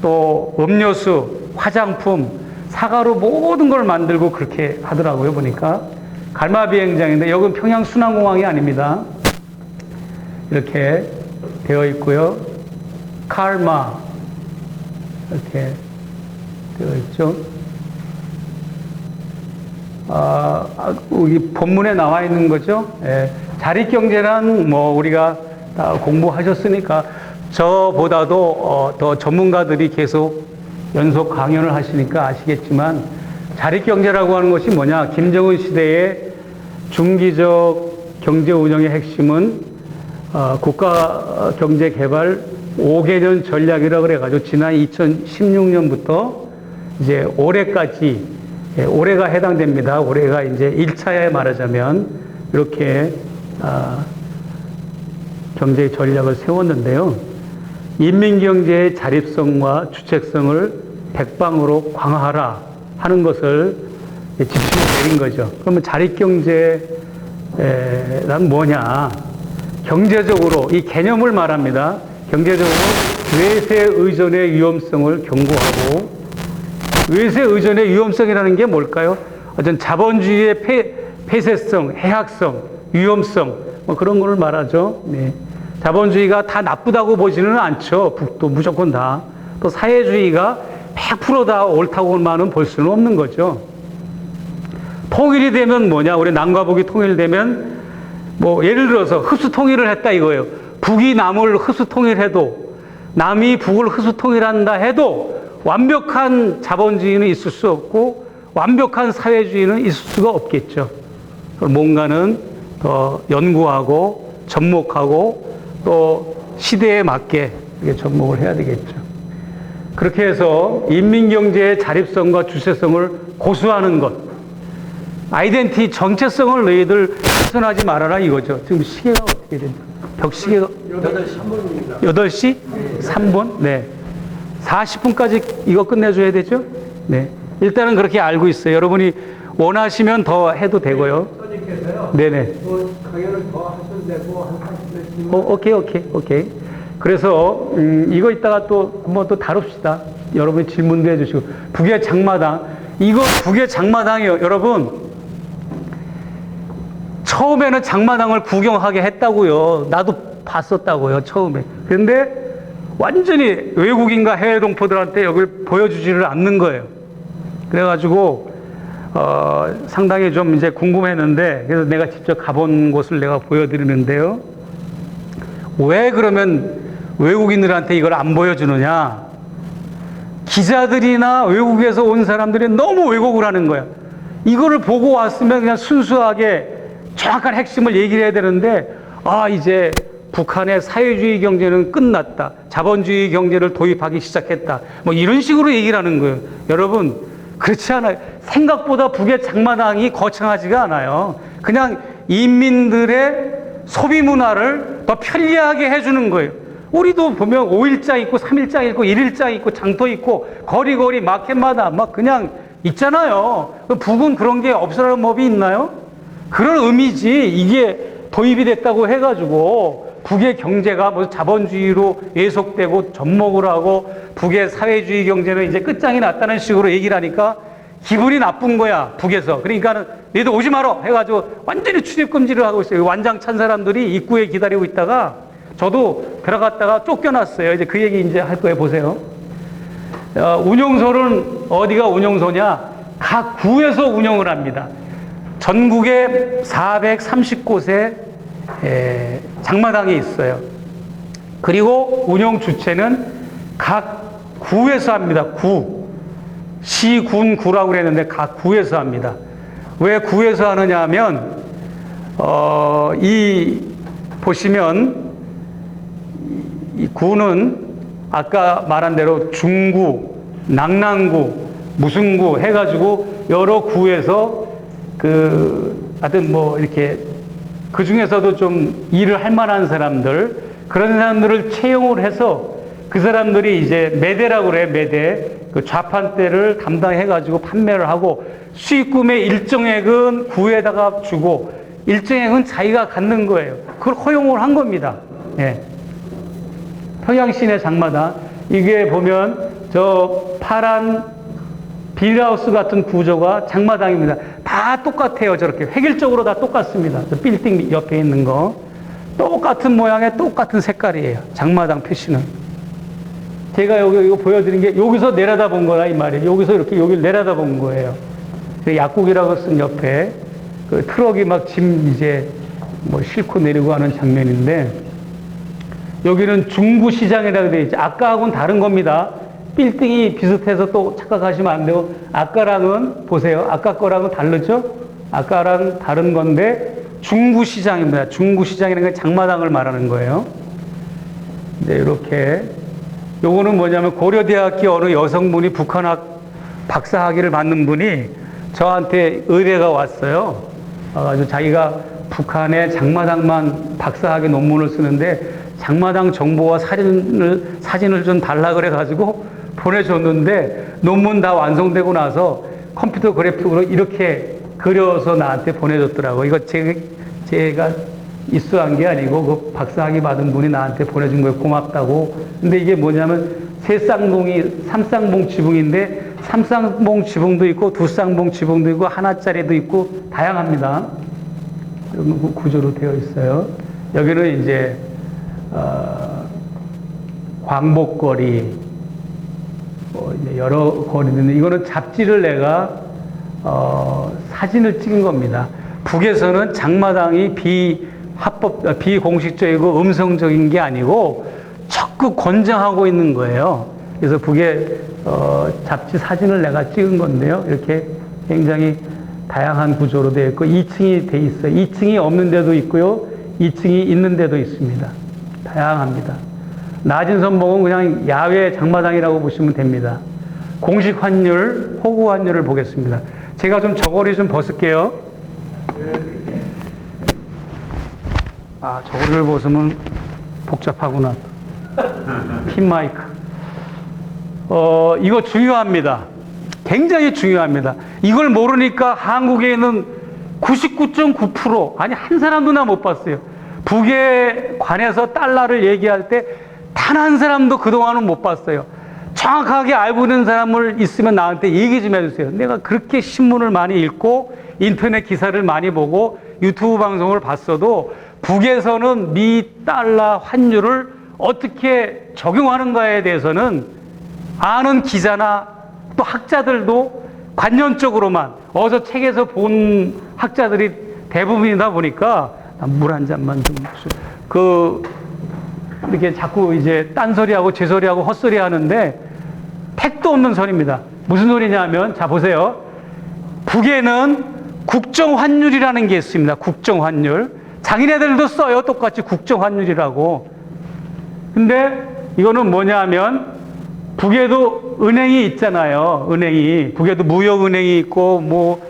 [SPEAKER 1] 또 음료수, 화장품, 사과로 모든 걸 만들고 그렇게 하더라고요. 보니까 갈마비행장인데 여기는 평양순환공항이 아닙니다. 이렇게 되어 있고요. 칼마 이렇게 되어 있죠. 여기 본문에 나와 있는 거죠. 예. 자립경제란 뭐 우리가 다 공부하셨으니까 저보다도 더 전문가들이 계속 연속 강연을 하시니까 아시겠지만 자립경제라고 하는 것이 뭐냐. 김정은 시대의 중기적 경제 운영의 핵심은 국가경제개발 5개년 전략이라고 그래가지고 지난 2016년부터 이제 올해까지, 올해가 해당됩니다. 올해가 이제 1차에 말하자면 이렇게 경제 전략을 세웠는데요. 인민경제의 자립성과 주체성을 백방으로 강화하라 하는 것을 지침을 내린 거죠. 그러면 자립경제란 뭐냐? 경제적으로 이 개념을 말합니다. 경제적으로 외세 의존의 위험성을 경고하고, 외세 의존의 위험성이라는 게 뭘까요? 어떤 자본주의의 폐쇄성, 해악성, 위험성 뭐 그런 거를 말하죠. 네. 자본주의가 다 나쁘다고 보지는 않죠. 북도 무조건 다. 또 사회주의가 100% 다 옳다고만은 볼 수는 없는 거죠. 통일이 되면 뭐냐? 우리 남과 북이 통일되면 뭐 예를 들어서 흡수 통일을 했다 이거예요. 북이 남을 흡수 통일해도 남이 북을 흡수 통일한다 해도 완벽한 자본주의는 있을 수 없고 완벽한 사회주의는 있을 수가 없겠죠. 뭔가는 더 연구하고 접목하고 또 시대에 맞게 접목을 해야 되겠죠. 그렇게 해서 인민경제의 자립성과 주체성을 고수하는 것, 아이덴티 정체성을 너희들 훼손하지 말아라 이거죠. 지금 시계가 어떻게 됩니까? 벽시계가
[SPEAKER 2] 8시 3분입니다.
[SPEAKER 1] 8시 3분? 네. 40분까지 이거 끝내줘야 되죠? 네. 일단은 그렇게 알고 있어요. 여러분이 원하시면 더 해도 되고요.
[SPEAKER 2] 선생님께서요.
[SPEAKER 1] 네네.
[SPEAKER 2] 강연을 더 하셔도 되고 한 40분씩.
[SPEAKER 1] 오케이. 그래서 이거 이따가 또 한번 또 다룹시다. 여러분이 질문도 해주시고. 북의 장마당. 이거 북의 장마당이요. 여러분. 처음에는 장마당을 구경하게 했다고요. 나도 봤었다고요. 처음에. 그런데 완전히 외국인과 해외 동포들한테 여기를 보여주지를 않는 거예요. 그래가지고 상당히 좀 이제 궁금했는데 그래서 내가 직접 가본 곳을 내가 보여드리는데요. 왜 그러면 외국인들한테 이걸 안 보여주느냐? 기자들이나 외국에서 온 사람들이 너무 왜곡을 하는 거야. 이거를 보고 왔으면 그냥 순수하게 정확한 핵심을 얘기를 해야 되는데, 이제 북한의 사회주의 경제는 끝났다. 자본주의 경제를 도입하기 시작했다. 뭐 이런 식으로 얘기를 하는 거예요. 여러분, 그렇지 않아요. 생각보다 북의 장마당이 거창하지가 않아요. 그냥 인민들의 소비 문화를 더 편리하게 해주는 거예요. 우리도 보면 5일장 있고 3일장 있고 1일장 있고 장터 있고 거리거리 마켓마다 막 그냥 있잖아요. 북은 그런 게 없으라는 법이 있나요? 그런 의미지. 이게 도입이 됐다고 해가지고 북의 경제가 뭐 자본주의로 예속되고 접목을 하고 북의 사회주의 경제는 이제 끝장이 났다는 식으로 얘기를 하니까 기분이 나쁜 거야, 북에서. 그러니까는 너희들 오지 마라 해가지고 완전히 출입 금지를 하고 있어요. 완장 찬 사람들이 입구에 기다리고 있다가 저도 들어갔다가 쫓겨났어요. 이제 그 얘기 이제 할 거예요. 보세요. 운영소는 어디가 운영소냐? 각 구에서 운영을 합니다. 전국에 430곳에 장마당이 있어요. 그리고 운영 주체는 각 구에서 합니다. 구. 시, 군, 구라고 그랬는데 각 구에서 합니다. 왜 구에서 하느냐 하면, 보시면, 이 구는 아까 말한 대로 중구, 낙랑구, 무슨 구 해가지고 여러 구에서 하여튼 뭐 이렇게 그 중에서도 좀 일을 할 만한 사람들, 그런 사람들을 채용을 해서 그 사람들이 이제 매대라고 그래, 매대. 그 좌판대를 담당해가지고 판매를 하고 수익금의 일정액은 구에다가 주고 일정액은 자기가 갖는 거예요. 그걸 허용을 한 겁니다. 예. 평양시내 장마당. 이게 보면 저 파란 빌하우스 같은 구조가 장마당입니다. 다 똑같아요. 저렇게 획일적으로 다 똑같습니다. 저 빌딩 옆에 있는 거. 똑같은 모양의 똑같은 색깔이에요. 장마당 표시는. 제가 이거 보여드린 게 여기서 내려다 본 거라 이 말이에요. 여기서 이렇게 여기를 내려다 본 거예요. 약국이라고 쓴 옆에 그 트럭이 막 짐 이제 뭐 싣고 내리고 하는 장면인데 여기는 중구시장이라고 되어 있죠. 아까하고는 다른 겁니다. 빌딩이 비슷해서 또 착각하시면 안 되고 아까랑은 보세요. 아까 거랑은 다르죠? 아까랑 다른 건데 중구시장입니다. 중구시장이라는 건 장마당을 말하는 거예요. 네, 이렇게 요거는 뭐냐면 고려대학교 어느 여성분이 북한학 박사학위를 받는 분이 저한테 의뢰가 왔어요. 아주 자기가 북한의 장마당만 박사학위 논문을 쓰는데 장마당 정보와 사진을 좀 달라 그래가지고 보내줬는데 논문 다 완성되고 나서 컴퓨터 그래픽으로 이렇게 그려서 나한테 보내줬더라고요. 이거 제가 입수한 게 아니고 그 박사학위 받은 분이 나한테 보내준 거예요. 고맙다고. 근데 이게 뭐냐면 삼쌍봉 지붕인데 삼쌍봉 지붕도 있고 두쌍봉 지붕도 있고 하나짜리도 있고 다양합니다. 이런 구조로 되어 있어요. 여기는 이제 광복거리 뭐 이제 여러 거리인데 이거는 잡지를 내가 사진을 찍은 겁니다. 북에서는 장마당이 비공식적이고 음성적인 게 아니고 적극 권장하고 있는 거예요. 그래서 북에 잡지 사진을 내가 찍은 건데요. 이렇게 굉장히 다양한 구조로 되어 있고 2층이 돼 있어요. 2층이 없는 데도 있고요. 2층이 있는 데도 있습니다. 다양합니다. 낮은 선봉은 그냥 야외 장마당이라고 보시면 됩니다. 공식 환율, 호구 환율을 보겠습니다. 제가 좀 저고리 좀 벗을게요. 저거를 벗으면 복잡하구나. 핀 마이크. 이거 중요합니다. 굉장히 중요합니다. 이걸 모르니까 한국에 있는 99.9%, 아니, 한 사람도 나 못 봤어요. 북에 관해서 달러를 얘기할 때 단 한 사람도 그동안은 못 봤어요. 정확하게 알고 있는 사람을 있으면 나한테 얘기 좀 해주세요. 내가 그렇게 신문을 많이 읽고 인터넷 기사를 많이 보고 유튜브 방송을 봤어도 북에서는 미 달러 환율을 어떻게 적용하는가에 대해서는 아는 기자나 또 학자들도 관념적으로만 어서 책에서 본 학자들이 대부분이다 보니까 물 한 잔만 좀 이렇게 자꾸 이제 딴소리하고 제소리하고 헛소리 하는데 택도 없는 소리입니다. 무슨 소리냐면, 자, 보세요. 북에는 국정환율이라는 게 있습니다. 국정환율. 자기네들도 써요. 똑같이 국정환율이라고. 근데 이거는 뭐냐면, 북에도 은행이 있잖아요. 은행이. 북에도 무역은행이 있고, 뭐,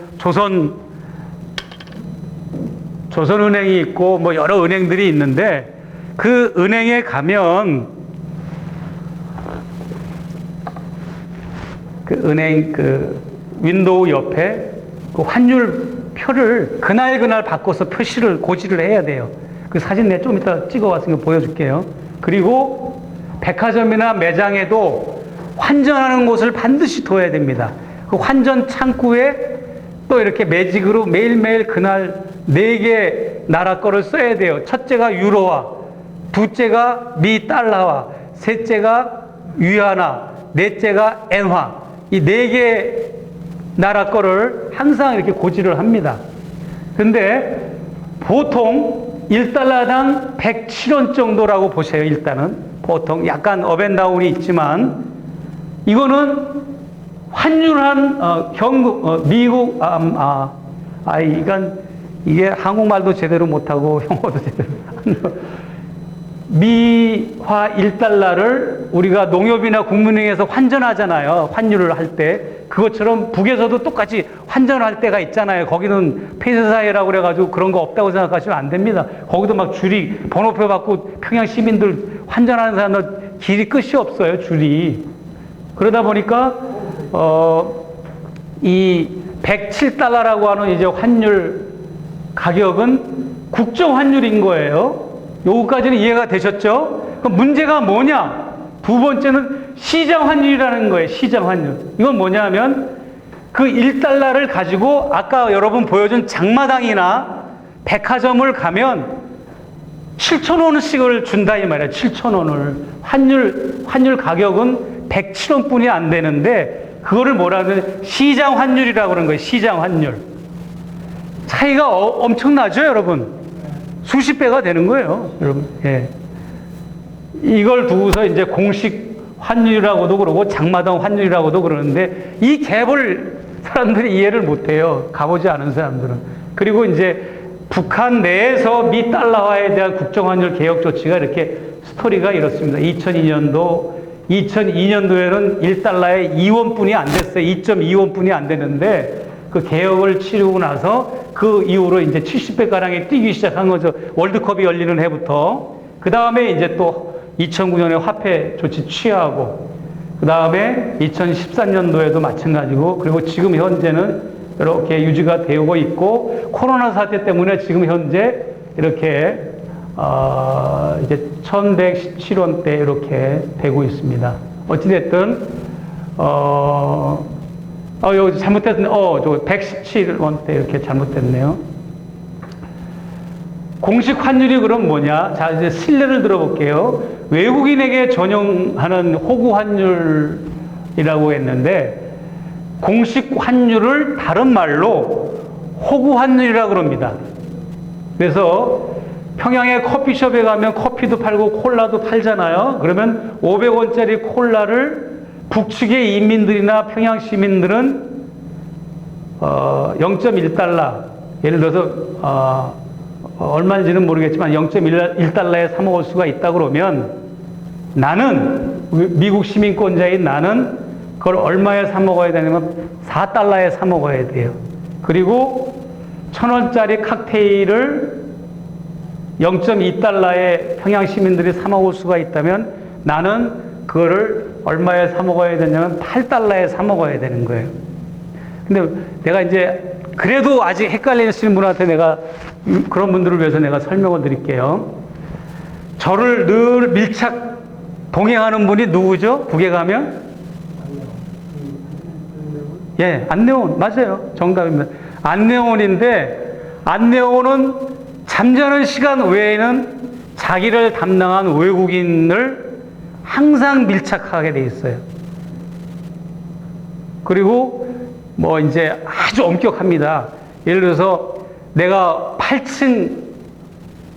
[SPEAKER 1] 조선은행이 있고, 뭐, 여러 은행들이 있는데, 그 은행에 가면, 그 은행 그 윈도우 옆에 그 환율표를 그날 바꿔서 표시를, 고지를 해야 돼요. 그 사진 내가 좀 이따 찍어 왔으니까 보여줄게요. 그리고 백화점이나 매장에도 환전하는 곳을 반드시 둬야 됩니다. 그 환전 창구에 또 이렇게 매직으로 매일매일 그날 4개 나라 거를 써야 돼요. 첫째가 유로화, 둘째가 미 달러화, 셋째가 위안화, 넷째가 엔화. 이 4개 나라 거를 항상 이렇게 고지를 합니다. 근데 보통 1달러당 107원 정도라고 보세요. 일단은 보통 약간 업앤다운이 있지만, 이거는 환율한 미국 이게 한국말도 제대로 못하고 영어도 제대로 미화 1달러를 우리가 농협이나 국민은행에서 환전하잖아요. 환율을 할 때. 그것처럼 북에서도 똑같이 환전할 때가 있잖아요. 거기는 폐쇄사회라고 그래가지고 그런 거 없다고 생각하시면 안 됩니다. 거기도 막 줄이, 번호표 받고 평양 시민들 환전하는 사람들 길이 끝이 없어요. 줄이. 그러다 보니까 이 107달러라고 하는 이제 환율 가격은 국정 환율인 거예요. 요거까지는 이해가 되셨죠? 그럼 문제가 뭐냐? 두 번째는 시장 환율이라는 거예요. 시장 환율. 이건 뭐냐면 그 1달러를 가지고 아까 여러분 보여준 장마당이나 백화점을 가면 7,000원씩을 준다 이 말이에요. 7,000원을. 환율 가격은 107원 뿐이 안 되는데 그거를 뭐라 하면 시장 환율이라고 그러는 거예요. 시장 환율. 차이가 엄청나죠, 여러분? 수십 배가 되는 거예요, 여러분. 예. 이걸 두고서 이제 공식 환율이라고도 그러고 장마당 환율이라고도 그러는데 이 갭을 사람들이 이해를 못 해요. 가보지 않은 사람들은. 그리고 이제 북한 내에서 미 달러화에 대한 국정환율 개혁 조치가 이렇게 스토리가 이렇습니다. 2002년도에는 1달러에 2원뿐이 안 됐어요. 2.2원뿐이 안 됐는데 그 개혁을 치르고 나서 그 이후로 이제 70배가량이 뛰기 시작한 거죠. 월드컵이 열리는 해부터. 그 다음에 이제 또 2009년에 화폐 조치 취하고, 그 다음에 2013년도에도 마찬가지고, 그리고 지금 현재는 이렇게 유지가 되고 있고, 코로나 사태 때문에 지금 현재 이렇게, 이제 1117원대 이렇게 되고 있습니다. 어찌됐든, 여기 잘못됐네. 저 117원대 이렇게 잘못됐네요. 공식 환율이 그럼 뭐냐? 자, 이제 신뢰를 들어볼게요. 외국인에게 전용하는 호구 환율이라고 했는데, 공식 환율을 다른 말로 호구 환율이라고 그럽니다. 그래서 평양의 커피숍에 가면 커피도 팔고 콜라도 팔잖아요. 그러면 500원짜리 콜라를 북측의 인민들이나 평양 시민들은 0.1달러, 예를 들어서 얼마인지는 모르겠지만 0.1달러에 사 먹을 수가 있다 그러면 나는, 미국 시민권자인 나는 그걸 얼마에 사 먹어야 되냐면 4달러에 사 먹어야 돼요. 그리고 1,000원짜리 칵테일을 0.2달러에 평양 시민들이 사 먹을 수가 있다면 나는 그거를 얼마에 사 먹어야 되냐면 8달러에 사 먹어야 되는 거예요. 근데 내가 이제 그래도 아직 헷갈리시는 분한테 내가 그런 분들을 위해서 내가 설명을 드릴게요. 저를 늘 밀착 동행하는 분이 누구죠? 북에 가면? 예, 안내원. 맞아요. 정답입니다. 안내원인데, 안내원은 잠자는 시간 외에는 자기를 담당한 외국인을 항상 밀착하게 돼 있어요. 그리고 뭐 이제 아주 엄격합니다. 예를 들어서 내가 8층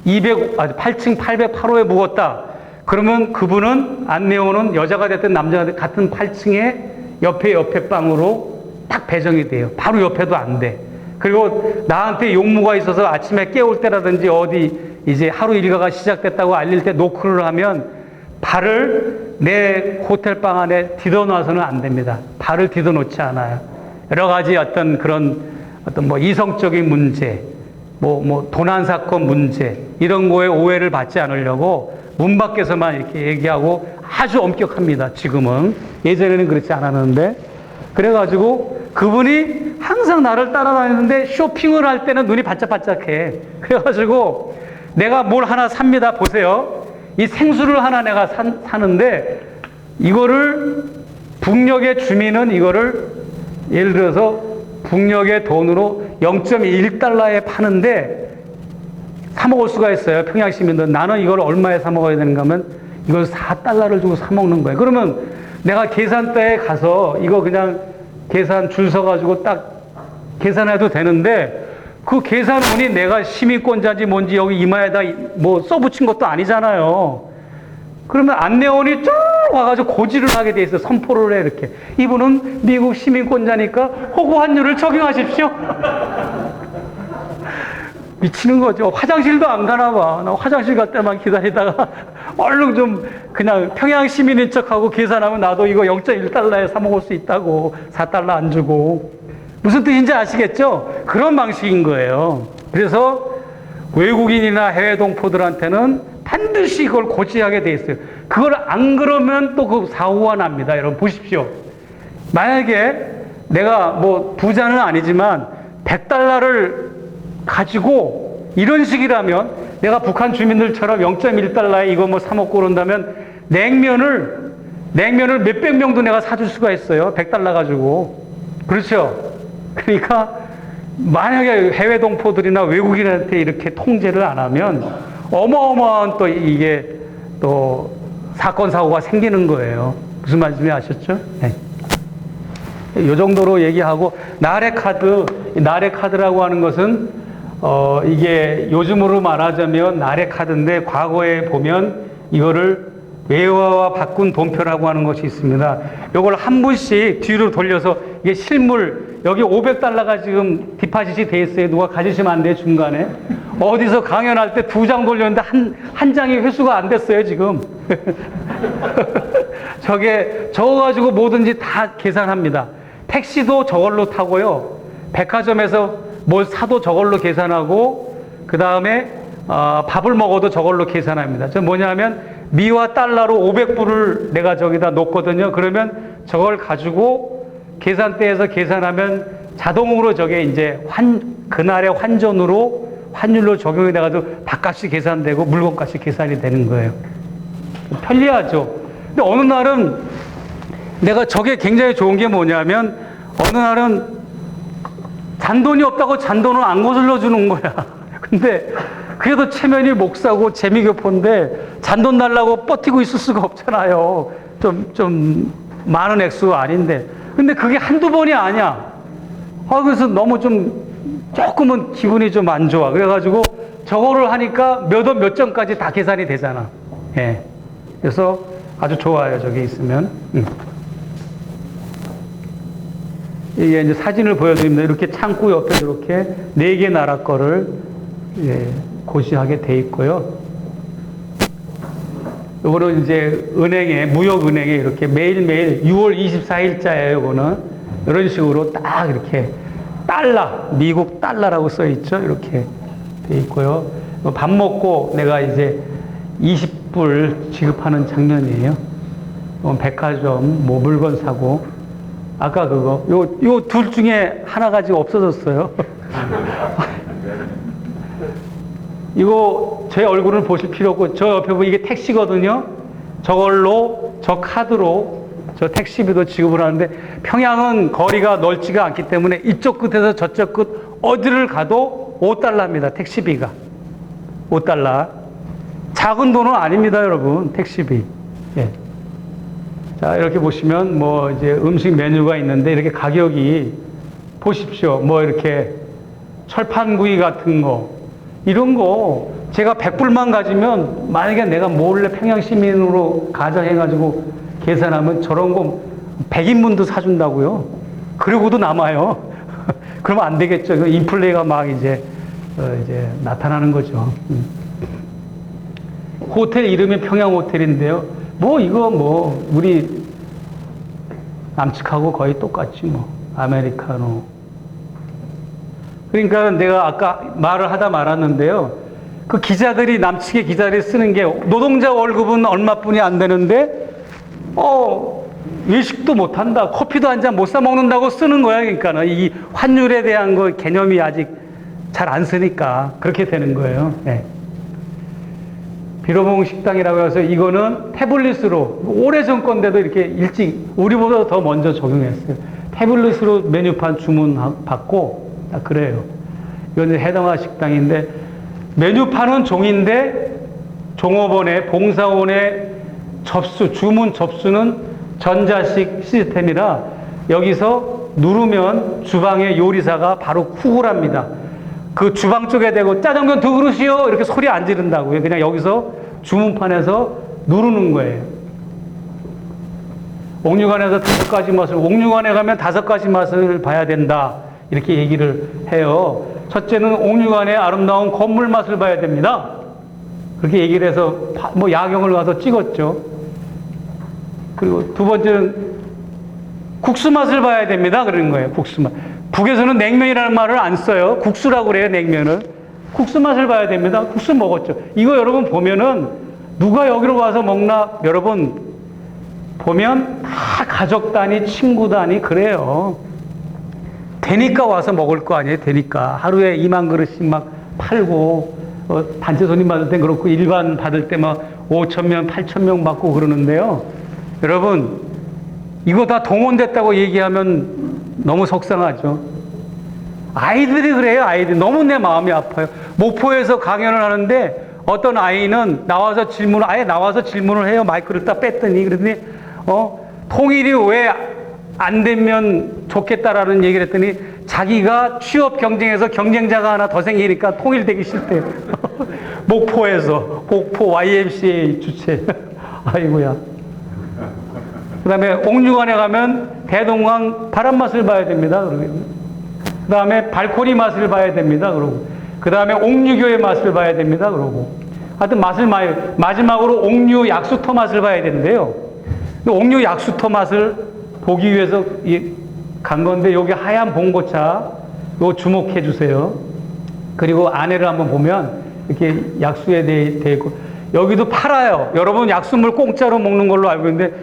[SPEAKER 1] 808호에 묵었다. 그러면 그분은 안내원은 여자가 됐든 남자가 됐든 같은 8층에 옆에 방으로 딱 배정이 돼요. 바로 옆에도 안 돼. 그리고 나한테 용무가 있어서 아침에 깨울 때라든지 어디 이제 하루 일과가 시작됐다고 알릴 때 노크를 하면 발을 내 호텔 방 안에 디뎌놔서는 안 됩니다. 발을 디뎌놓지 않아요. 여러 가지 어떤 그런 뭐 이성적인 문제, 뭐 도난 사건 문제 이런 거에 오해를 받지 않으려고 문 밖에서만 이렇게 얘기하고 아주 엄격합니다. 지금은. 예전에는 그렇지 않았는데. 그래가지고 그분이 항상 나를 따라다니는데 쇼핑을 할 때는 눈이 반짝반짝해. 그래가지고 내가 뭘 하나 삽니다. 보세요. 이 생수를 하나 내가 사는데 이거를 북녘의 주민은 이거를 예를 들어서 북녘의 돈으로 0.1달러에 파는데 사 먹을 수가 있어요. 평양 시민들. 나는 이걸 얼마에 사 먹어야 되는가 하면 이걸 4달러를 주고 사 먹는 거예요. 그러면 내가 계산대에 가서 이거 그냥 계산 줄 서가지고 딱 계산해도 되는데 그 계산원이 내가 시민권자인지 뭔지 여기 이마에다 뭐 써붙인 것도 아니잖아요. 그러면 안내원이 쫙 와가지고 고지를 하게 돼 있어요. 선포를 해 이렇게. 이분은 미국 시민권자니까 호구 환율을 적용하십시오. 미치는 거죠. 화장실도 안 가나 봐. 나 화장실 갈 때만 기다리다가 얼른 좀 그냥 평양 시민인 척하고 계산하면 나도 이거 0.1달러에 사 먹을 수 있다고 4달러 안 주고. 무슨 뜻인지 아시겠죠? 그런 방식인 거예요. 그래서 외국인이나 해외 동포들한테는 반드시 이걸 고지하게 돼 있어요. 그걸 안 그러면 또 그 사고가 납니다. 여러분 보십시오. 만약에 내가 뭐 부자는 아니지만 100달러를 가지고 이런 식이라면 내가 북한 주민들처럼 0.1달러에 이거 뭐 사 먹고 그런다면 냉면을 몇백 명도 내가 사줄 수가 있어요. 100달러 가지고. 그렇죠? 그러니까 만약에 해외 동포들이나 외국인한테 이렇게 통제를 안 하면 어마어마한 또 이게 또 사건 사고가 생기는 거예요. 무슨 말씀이 아셨죠? 네. 이 정도로 얘기하고 나래카드라고 하는 것은 이게 요즘으로 말하자면 나래카드인데 과거에 보면 이거를 외화와 바꾼 돈표라고 하는 것이 있습니다. 이걸 한 분씩 뒤로 돌려서 이게 실물 여기 500달러가 지금 디파짓이 돼 있어요. 누가 가지시면 안 돼요. 중간에 어디서 강연할 때 2장 돌렸는데 한 장이 회수가 안 됐어요. 지금 저거 가지고 뭐든지 다 계산합니다. 택시도 저걸로 타고요. 백화점에서 뭘 사도 저걸로 계산하고 그 다음에 밥을 먹어도 저걸로 계산합니다. 저 뭐냐면 미화 달러로 500불을 내가 저기다 놓거든요. 그러면 저걸 가지고 계산대에서 계산하면 자동으로 저게 이제 그날의 환율로 적용이 돼가지고 밥값이 계산되고 물건값이 계산이 되는 거예요. 편리하죠. 근데 어느 날은 내가 저게 굉장히 좋은 게 뭐냐면 어느 날은 잔돈이 없다고 잔돈을 안 거슬러 주는 거야. 근데 그래도 체면이 목사고 재미교포인데 잔돈 달라고 버티고 있을 수가 없잖아요. 좀 많은 액수가 아닌데. 근데 그게 한두 번이 아니야. 그래서 너무 조금은 기분이 좀 안 좋아. 그래가지고 저거를 하니까 몇 점까지 다 계산이 되잖아. 예. 그래서 아주 좋아요. 저기 있으면. 이게 이제 사진을 보여드립니다. 이렇게 창구 옆에 이렇게 4개 나라 거를 고시하게 돼 있고요. 요거는 이제 무역은행에 이렇게 매일매일 6월 24일자예요, 요거는. 이런 식으로 딱 이렇게 미국 달러라고 써 있죠. 이렇게 돼 있고요. 밥 먹고 내가 이제 20불 지급하는 장면이에요. 백화점, 뭐 물건 사고. 아까 그거, 요 둘 중에 하나가 지금 없어졌어요. 이거 제 얼굴을 보실 필요 없고 저 옆에 보면 이게 택시거든요. 저 카드로 저 택시비도 지급을 하는데 평양은 거리가 넓지가 않기 때문에 이쪽 끝에서 저쪽 끝 어디를 가도 5달러입니다. 택시비가 5달러. 작은 돈은 아닙니다, 여러분. 택시비. 예. 자, 이렇게 보시면 뭐 이제 음식 메뉴가 있는데 이렇게 가격이 보십시오. 뭐 이렇게 철판구이 같은 거 이런 거 제가 100불만 가지면 만약에 내가 몰래 평양 시민으로 가정해가지고 계산하면 저런 거 100인분도 사준다고요. 그러고도 남아요. 그러면 안 되겠죠. 그 인플레가 막 이제 나타나는 거죠. 호텔 이름이 평양 호텔인데요. 이거 우리 남측하고 거의 똑같지 아메리카노. 그러니까 내가 아까 말을 하다 말았는데요. 그 기자들이, 남측의 기자들이 쓰는 게 노동자 월급은 얼마뿐이 안 되는데, 외식도 못 한다. 커피도 한 잔 못 사 먹는다고 쓰는 거야. 그러니까 이 환율에 대한 거 개념이 아직 잘 안 쓰니까 그렇게 되는 거예요. 네. 비로봉 식당이라고 해서 이거는 태블릿으로 오래전 건데도 이렇게 일찍 우리보다 더 먼저 적용했어요. 태블릿으로 메뉴판 주문 받고 그래요. 이건 해당화 식당인데 메뉴판은 종인데 종업원의 봉사원의 주문 접수는 전자식 시스템이라 여기서 누르면 주방의 요리사가 바로 쿡을 합니다. 그 주방 쪽에 대고 짜장면 2그릇이요 이렇게 소리 안 지른다고요. 그냥 여기서 주문판에서 누르는 거예요. 옥류관에서 5가지 맛을, 옥류관에 가면 5가지 맛을 봐야 된다 이렇게 얘기를 해요. 첫째는 옥류관의 아름다운 건물 맛을 봐야 됩니다. 그렇게 얘기를 해서 야경을 가서 찍었죠. 그리고 두 번째는 국수 맛을 봐야 됩니다. 그러는 거예요. 국수 맛. 북에서는 냉면이라는 말을 안 써요. 국수라고 그래요. 냉면을. 국수 맛을 봐야 됩니다. 국수 먹었죠. 이거 여러분 보면은 누가 여기로 와서 먹나 여러분 보면 다 가족 단위, 친구 단위 그래요. 되니까 와서 먹을 거 아니에요. 되니까. 하루에 2만 그릇씩 막 팔고 단체 손님 받을 땐 그렇고 일반 받을 때 막 5,000명, 8,000명 받고 그러는데요. 여러분 이거 다 동원됐다고 얘기하면 너무 속상하죠. 아이들이 그래요. 아이들 너무 내 마음이 아파요. 목포에서 강연을 하는데 어떤 아이는 아예 나와서 질문을 해요. 마이크를 딱 뺐더니 그러더니 통일이 왜 안 되면 좋겠다라는 얘기를 했더니 자기가 취업 경쟁에서 경쟁자가 하나 더 생기니까 통일되기 싫대요. 목포에서 목포 YMCA 주최. 아이고야. 그 다음에 옥류관에 가면 대동강 바람 맛을 봐야 됩니다. 그 다음에 발코니 맛을 봐야 됩니다. 그러고 그 다음에 옥류교의 맛을 봐야 됩니다. 그러고 하여튼 맛을 마지막으로 옥류 약수터 맛을 봐야 되는데요. 옥류 약수터 맛을 보기 위해서 간 건데 여기 하얀 봉고차 이거 주목해 주세요. 그리고 안에를 한번 보면 이렇게 약수에 돼 있고 여기도 팔아요. 여러분 약수물 공짜로 먹는 걸로 알고 있는데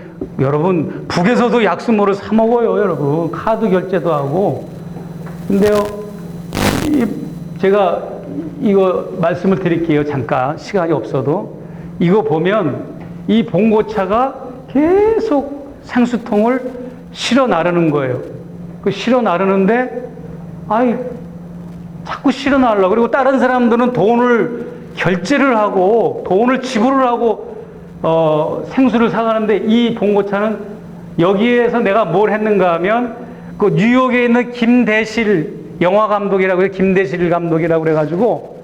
[SPEAKER 1] 여러분 북에서도 약수물을 사 먹어요. 여러분 카드 결제도 하고. 근데요 제가 이거 말씀을 드릴게요. 잠깐 시간이 없어도 이거 보면 이 봉고차가 계속 생수통을 실어 나르는 거예요. 그 실어 나르는데 자꾸 실어 나르려고. 그리고 다른 사람들은 돈을 결제를 하고 돈을 지불을 하고 생수를 사가는데 이 봉고차는 여기에서 내가 뭘 했는가 하면 그 뉴욕에 있는 김대실 영화 감독이라고 해요. 김대실 감독이라고 그래가지고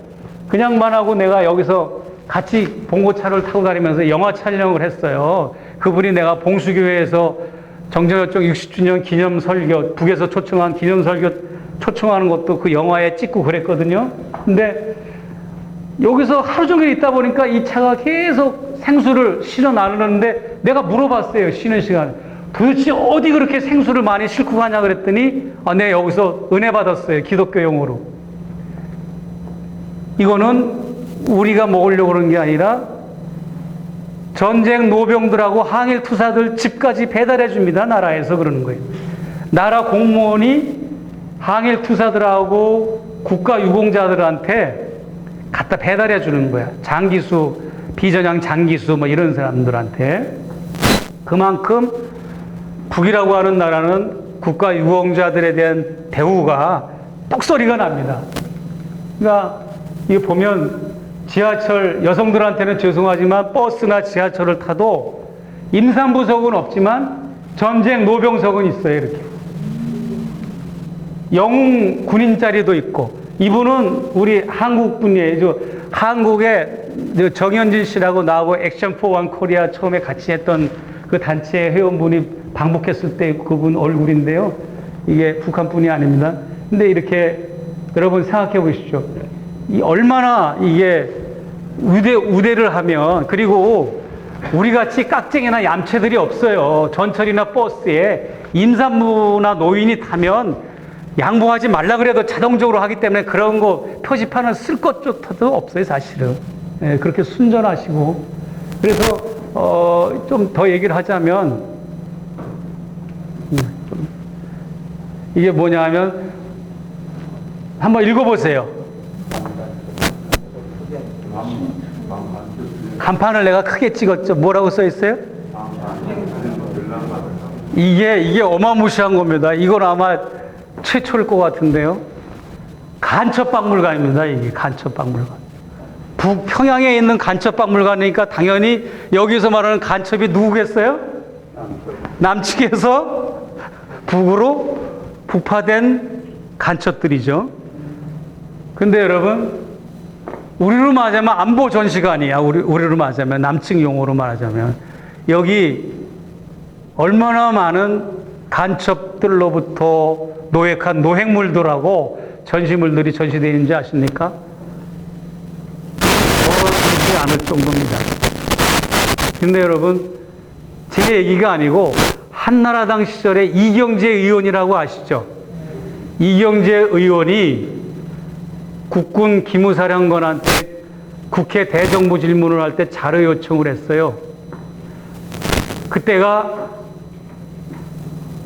[SPEAKER 1] 그냥만 하고 내가 여기서 같이 봉고차를 타고 다니면서 영화 촬영을 했어요. 그분이 내가 봉수교회에서 정전협정 60주년 기념 설교, 북에서 초청한 기념 설교 초청하는 것도 그 영화에 찍고 그랬거든요. 근데 여기서 하루 종일 있다 보니까 이 차가 계속 생수를 실어 나르는데 내가 물어봤어요. 쉬는 시간에. 도대체 어디 그렇게 생수를 많이 싣고 가냐 그랬더니 내가 여기서 은혜 받았어요. 기독교용으로. 이거는 우리가 먹으려고 그런 게 아니라 전쟁 노병들하고 항일 투사들 집까지 배달해 줍니다. 나라에서 그러는 거예요. 나라 공무원이 항일 투사들하고 국가 유공자들한테 갖다 배달해 주는 거야. 장기수, 비전향 장기수 이런 사람들한테. 그만큼 북이라고 하는 나라는 국가 유공자들에 대한 대우가 똑소리가 납니다. 그러니까 이거 보면 지하철, 여성들한테는 죄송하지만 버스나 지하철을 타도 임산부석은 없지만 전쟁 노병석은 있어요. 이렇게 영웅 군인 자리도 있고. 이분은 우리 한국 분이에요. 한국에 정현진 씨라고 나하고 액션 포 원 코리아 처음에 같이 했던 그 단체 회원분이 방북했을 때 그분 얼굴인데요. 이게 북한 분이 아닙니다. 근데 이렇게 여러분 생각해 보십시오. 이 얼마나 이게 우대를 하면, 그리고 우리 같이 깍쟁이나 얌체들이 없어요. 전철이나 버스에 임산부나 노인이 타면 양보하지 말라 그래도 자동적으로 하기 때문에 그런 거 표지판을 쓸 것조차도 없어요, 사실은. 예, 그렇게 순전하시고. 그래서 좀 더 얘기를 하자면 이게 뭐냐 하면 한번 읽어보세요. 간판을 내가 크게 찍었죠. 뭐라고 써 있어요? 이게 어마무시한 겁니다. 이건 아마 최초일 것 같은데요. 간첩박물관입니다. 이게 간첩박물관. 북평양에 있는 간첩박물관이니까 당연히 여기서 말하는 간첩이 누구겠어요? 남측에서 북으로 북파된 간첩들이죠. 근데 여러분, 우리로 말하자면 안보 전시관이야. 우리로 말하자면, 남측 용어로 말하자면. 여기 얼마나 많은 간첩들로부터 노획한 노획물들하고 전시물들이 전시되어 있는지 아십니까? 어마어마하지 않을 정도입니다. 근데 여러분, 제 얘기가 아니고 한나라당 시절에 이경재 의원이라고 아시죠? 이경재 의원이 국군 기무사령관한테 국회 대정부 질문을 할 때 자료 요청을 했어요. 그때가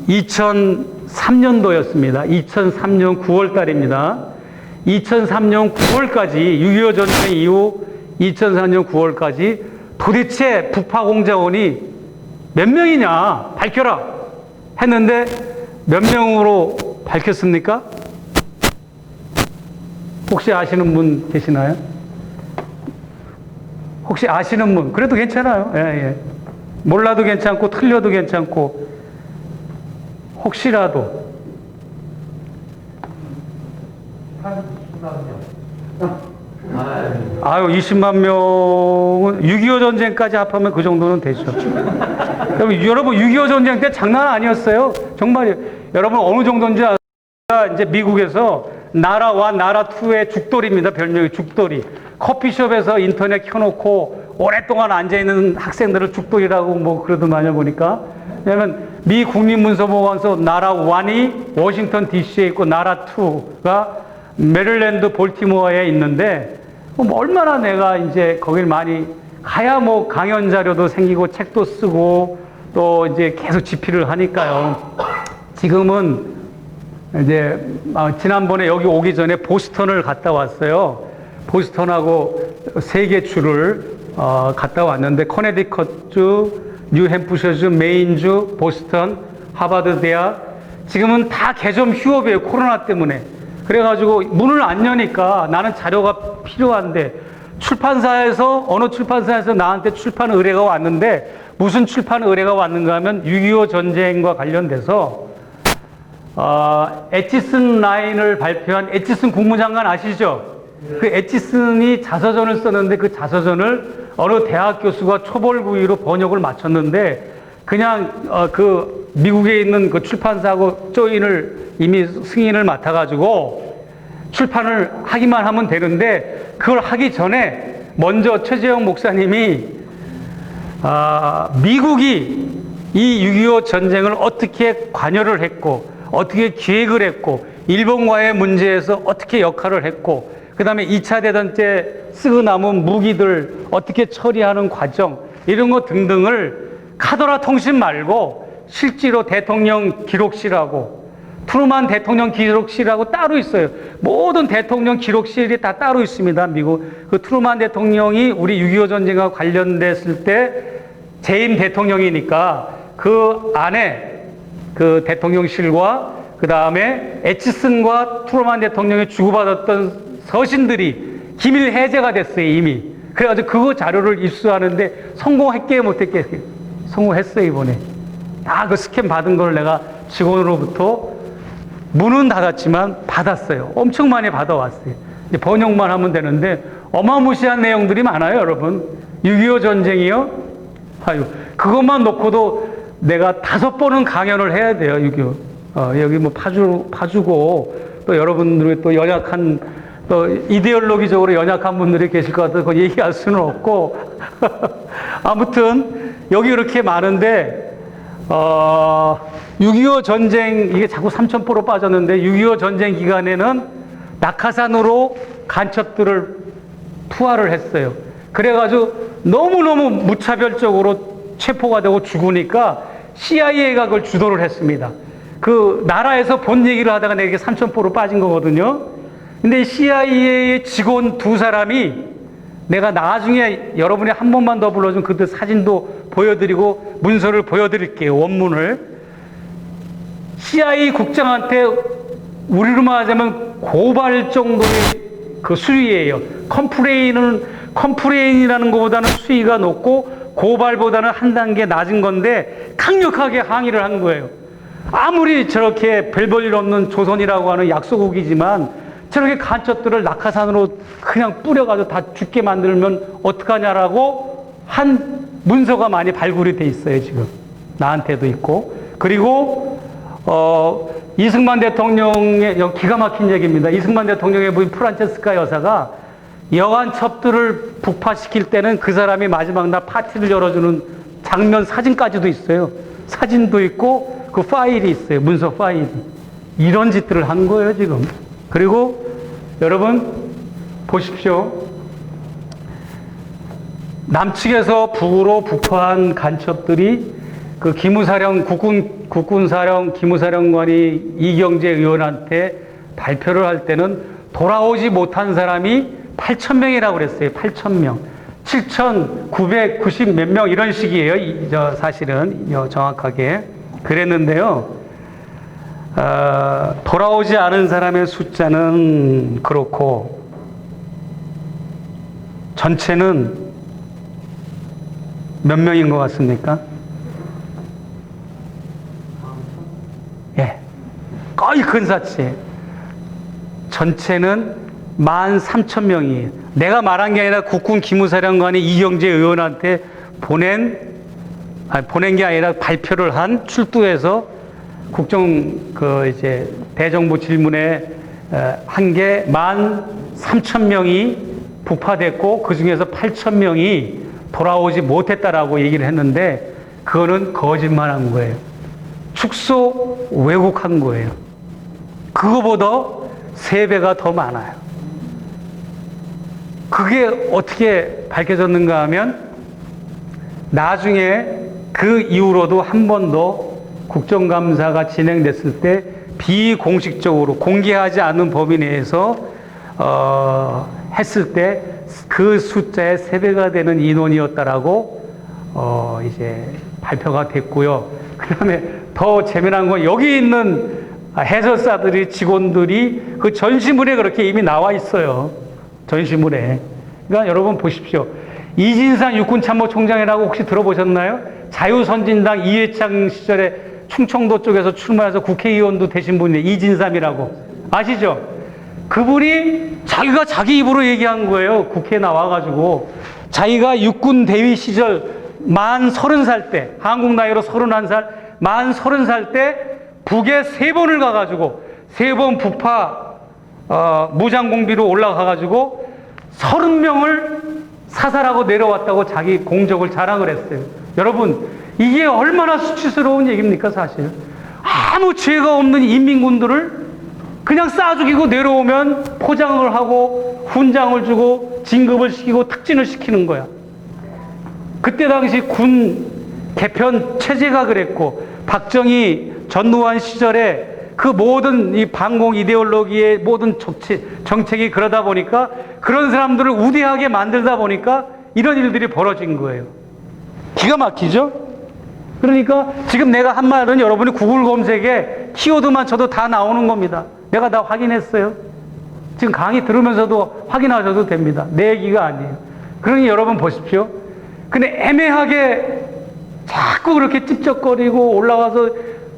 [SPEAKER 1] 2003년도였습니다. 2003년 9월 달입니다. 2003년 9월까지 6.25 전쟁 이후 2004년 9월까지 도대체 북파 공작원이 몇 명이냐 밝혀라 했는데 몇 명으로 밝혔습니까? 혹시 아시는 분 계시나요? 혹시 아시는 분? 그래도 괜찮아요. 예, 예. 몰라도 괜찮고 틀려도 괜찮고 혹시라도 20만 명은 6.25 전쟁까지 합하면 그 정도는 되죠. 여러분 6.25 전쟁 때 장난 아니었어요. 정말 여러분 어느 정도인지 아세요? 이제 미국에서 나라 1, 나라 2의 죽돌이입니다. 별명이 죽돌이. 커피숍에서 인터넷 켜놓고 오랫동안 앉아있는 학생들을 죽돌이라고 뭐 그러더만요, 보니까. 왜냐면 미 국립문서보관소 나라 1이 워싱턴 DC에 있고 나라 2가 메릴랜드 볼티모어에 있는데 뭐 얼마나 내가 이제 거길 많이 가야 뭐 강연 자료도 생기고 책도 쓰고 또 이제 계속 집필을 하니까요. 지금은 이제 지난번에 여기 오기 전에 보스턴을 갔다 왔어요. 보스턴하고 3개 주를 갔다 왔는데 커네디컷주, 뉴햄프셔주, 메인주, 보스턴, 하버드 대학 지금은 다 개점 휴업이에요. 코로나 때문에. 그래가지고 문을 안 여니까 나는 자료가 필요한데 출판사에서 어느 출판사에서 나한테 출판 의뢰가 왔는데 무슨 출판 의뢰가 왔는가 하면 6.25 전쟁과 관련돼서 에치슨 라인을 발표한 에치슨 국무장관 아시죠? 그 에치슨이 자서전을 썼는데 그 자서전을 어느 대학 교수가 초벌구이로 번역을 마쳤는데 그냥 그 미국에 있는 그 출판사하고 조인을 이미 승인을 맡아가지고 출판을 하기만 하면 되는데 그걸 하기 전에 먼저 최재형 목사님이 미국이 이 6.25 전쟁을 어떻게 관여를 했고 어떻게 기획을 했고 일본과의 문제에서 어떻게 역할을 했고 그 다음에 2차 대전 때 쓰고 남은 무기들 어떻게 처리하는 과정 이런 것 등등을 카더라 통신 말고 실제로 대통령 기록실하고 트루만 대통령 기록실하고 따로 있어요. 모든 대통령 기록실이 다 따로 있습니다. 미국. 그 트루만 대통령이 우리 6.25 전쟁과 관련됐을 때 재임 대통령이니까 그 안에 그 대통령실과 그 다음에 에치슨과 트루만 대통령이 주고받았던 서신들이 기밀 해제가 됐어요, 이미. 그래가지고 그거 자료를 입수하는데 성공했게 못했게 성공했어요, 이번에. 다 그 스캔 받은 걸 내가 직원으로부터 문은 닫았지만 받았어요. 엄청 많이 받아왔어요. 이제 번역만 하면 되는데 어마무시한 내용들이 많아요, 여러분. 6.25 전쟁이요? 아유, 그것만 놓고도 내가 5번은 강연을 해야 돼요, 6.25. 여기 뭐 파주고, 또 여러분들이 또 연약한, 또 이데올로기적으로 연약한 분들이 계실 것 같아서 그거 얘기할 수는 없고. 아무튼, 여기 이렇게 많은데, 6.25 전쟁, 이게 자꾸 삼천포로 빠졌는데, 6.25 전쟁 기간에는 낙하산으로 간첩들을 투하를 했어요. 그래가지고 너무너무 무차별적으로 체포가 되고 죽으니까 CIA가 그걸 주도를 했습니다. 그 나라에서 본 얘기를 하다가 내게 삼천포로 빠진 거거든요. 근데 CIA의 직원 2사람이 내가 나중에 여러분이 한 번만 더 불러주면 그때 사진도 보여드리고 문서를 보여드릴게요. 원문을. CIA 국장한테 우리로 말하자면 고발 정도의 그 수위예요. 컴플레인이라는 것보다는 수위가 높고 고발보다는 한 단계 낮은 건데 강력하게 항의를 한 거예요. 아무리 저렇게 별 볼 일 없는 조선이라고 하는 약소국이지만 저렇게 간첩들을 낙하산으로 그냥 뿌려가지고 다 죽게 만들면 어떡하냐라고 한 문서가 많이 발굴이 돼 있어요, 지금. 나한테도 있고. 그리고, 이승만 대통령의, 기가 막힌 얘기입니다. 이승만 대통령의 부인 프란체스카 여사가 여관첩들을 북파시킬 때는 그 사람이 마지막 날 파티를 열어주는 장면 사진까지도 있어요. 사진도 있고 그 파일이 있어요. 문서 파일이. 이런 짓들을 한 거예요, 지금. 그리고 여러분 보십시오. 남측에서 북으로 북파한 간첩들이 그 기무사령 국군사령 기무사령관이 이경재 의원한테 발표를 할 때는 돌아오지 못한 사람이 8,000명이라고 그랬어요. 8,000명. 7,990 몇 명 이런 식이에요. 사실은 정확하게 그랬는데요. 돌아오지 않은 사람의 숫자는 그렇고 전체는 몇 명인 것 같습니까? 예, 거의 근사치. 전체는 13,000명이에요. 내가 말한 게 아니라 국군 기무사령관이 이경재 의원한테 보낸 게 아니라 발표를 한 출두해서 대정부 질문에 한 게 13,000명이 북파됐고 그 중에서 8,000명이 돌아오지 못했다라고 얘기를 했는데 그거는 거짓말한 거예요. 축소 왜곡한 거예요. 그거보다 3배가 더 많아요. 그게 어떻게 밝혀졌는가 하면 나중에 그 이후로도 한 번 더 국정감사가 진행됐을 때 비공식적으로 공개하지 않은 범위 내에서 했을 때 그 숫자의 3배가 되는 인원이었다라고 이제 발표가 됐고요. 그 다음에 더 재미난 건 여기 있는 해설사들이 직원들이 그 전시물에 그렇게 이미 나와 있어요. 전시물에. 그러니까 여러분 보십시오. 이진상 육군참모총장이라고 혹시 들어보셨나요? 자유선진당 이회창 시절에 충청도 쪽에서 출마해서 국회의원도 되신 분이에요. 이진삼이라고. 아시죠? 그분이 자기가 자기 입으로 얘기한 거예요. 국회에 나와가지고. 자기가 육군 대위 시절 만 30살 때, 한국 나이로 31살, 만 30살 때 북에 3번을 가가지고 3번 북파 무장공비로 올라가가지고 30명을 사살하고 내려왔다고 자기 공적을 자랑을 했어요. 여러분, 이게 얼마나 수치스러운 얘기입니까, 사실. 아무 죄가 없는 인민군들을 그냥 쏴 죽이고 내려오면 포장을 하고 훈장을 주고 진급을 시키고 특진을 시키는 거야. 그때 당시 군 개편 체제가 그랬고 박정희 전두환 시절에 그 모든 이 반공 이데올로기의 모든 정책이 그러다 보니까 그런 사람들을 우대하게 만들다 보니까 이런 일들이 벌어진 거예요. 기가 막히죠? 그러니까 지금 내가 한 말은 여러분이 구글 검색에 키워드만 쳐도 다 나오는 겁니다. 내가 다 확인했어요. 지금 강의 들으면서도 확인하셔도 됩니다. 내 얘기가 아니에요. 그러니 여러분 보십시오. 근데 애매하게 자꾸 그렇게 찝쩍거리고 올라가서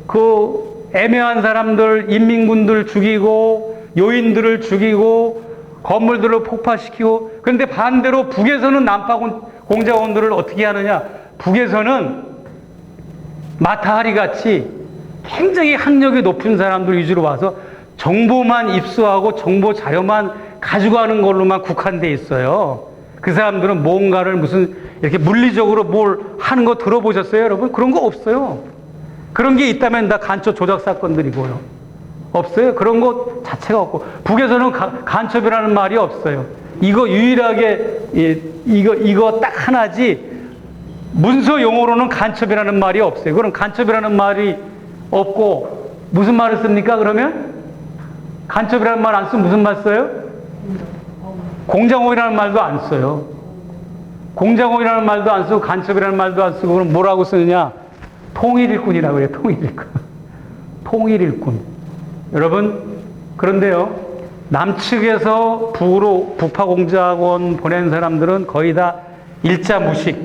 [SPEAKER 1] 그 애매한 사람들, 인민군들 죽이고 요인들을 죽이고 건물들을 폭파시키고, 그런데 반대로 북에서는 난파 공작원들을 어떻게 하느냐? 북에서는 마타하리 같이 굉장히 학력이 높은 사람들 위주로 와서 정보만 입수하고 정보 자료만 가져가는 걸로만 국한돼 있어요. 그 사람들은 뭔가를 무슨 이렇게 물리적으로 뭘 하는 거 들어보셨어요, 여러분? 그런 거 없어요. 그런 게 있다면 다 간첩 조작 사건들이고요. 없어요. 그런 것 자체가 없고, 북에서는 간첩이라는 말이 없어요. 이거 유일하게 이거 딱 하나지. 문서 용어로는 간첩이라는 말이 없어요. 그럼 간첩이라는 말이 없고 무슨 말을 씁니까? 그러면 간첩이라는 말 안 쓰면 무슨 말 써요? 공작원이라는 말도 안 써요. 공작원이라는 말도 안 쓰고 간첩이라는 말도 안 쓰고, 그럼 뭐라고 쓰느냐? 통일일꾼이라고 그래요. 통일일꾼. 통일일꾼. 여러분, 그런데요, 남측에서 북으로 북파공작원 보낸 사람들은 거의 다 일자 무식,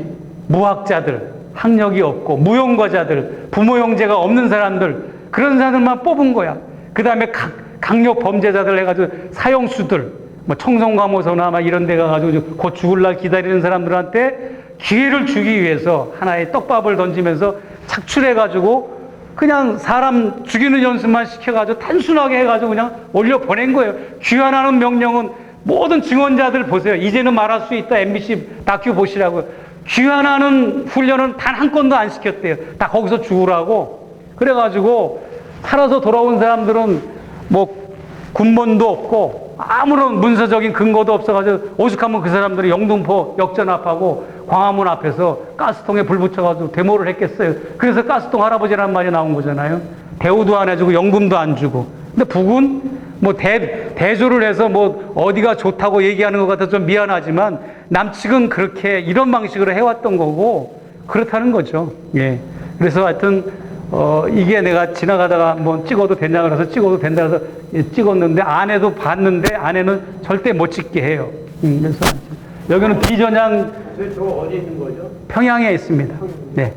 [SPEAKER 1] 무학자들, 학력이 없고 무용과자들, 부모 형제가 없는 사람들, 그런 사람들만 뽑은 거야. 그 다음에 강력 범죄자들 해가지고 사형수들, 뭐 청송감호소나 막 이런 데 가가지고 곧 죽을 날 기다리는 사람들한테 기회를 주기 위해서 하나의 떡밥을 던지면서 착출해가지고 그냥 사람 죽이는 연습만 시켜가지고 단순하게 해가지고 그냥 올려 보낸 거예요. 귀환하는 명령은 모든 증언자들 보세요. 이제는 말할 수 있다. MBC 다큐 보시라고요. 귀환하는 훈련은 단 한 건도 안 시켰대요. 다 거기서 죽으라고. 그래가지고 살아서 돌아온 사람들은 뭐 군번도 없고 아무런 문서적인 근거도 없어가지고 오죽하면 그 사람들이 영등포 역전 앞하고 광화문 앞에서 가스통에 불 붙여가지고 데모를 했겠어요. 그래서 가스통 할아버지라는 말이 나온 거잖아요. 대우도 안 해주고 연금도 안 주고. 근데 북은 뭐 대조를 해서 뭐 어디가 좋다고 얘기하는 것 같아서 좀 미안하지만 남측은 그렇게 이런 방식으로 해왔던 거고 그렇다는 거죠. 예. 그래서 하여튼 이게 내가 지나가다가 한번 찍어도 되냐 그래서 찍어도 된다 그래서 찍었는데 아내도 봤는데 아내는 절대 못 찍게 해요. 그래서 여기는 비전향.
[SPEAKER 2] 저 어디 있는 거죠?
[SPEAKER 1] 평양에 있습니다. 네.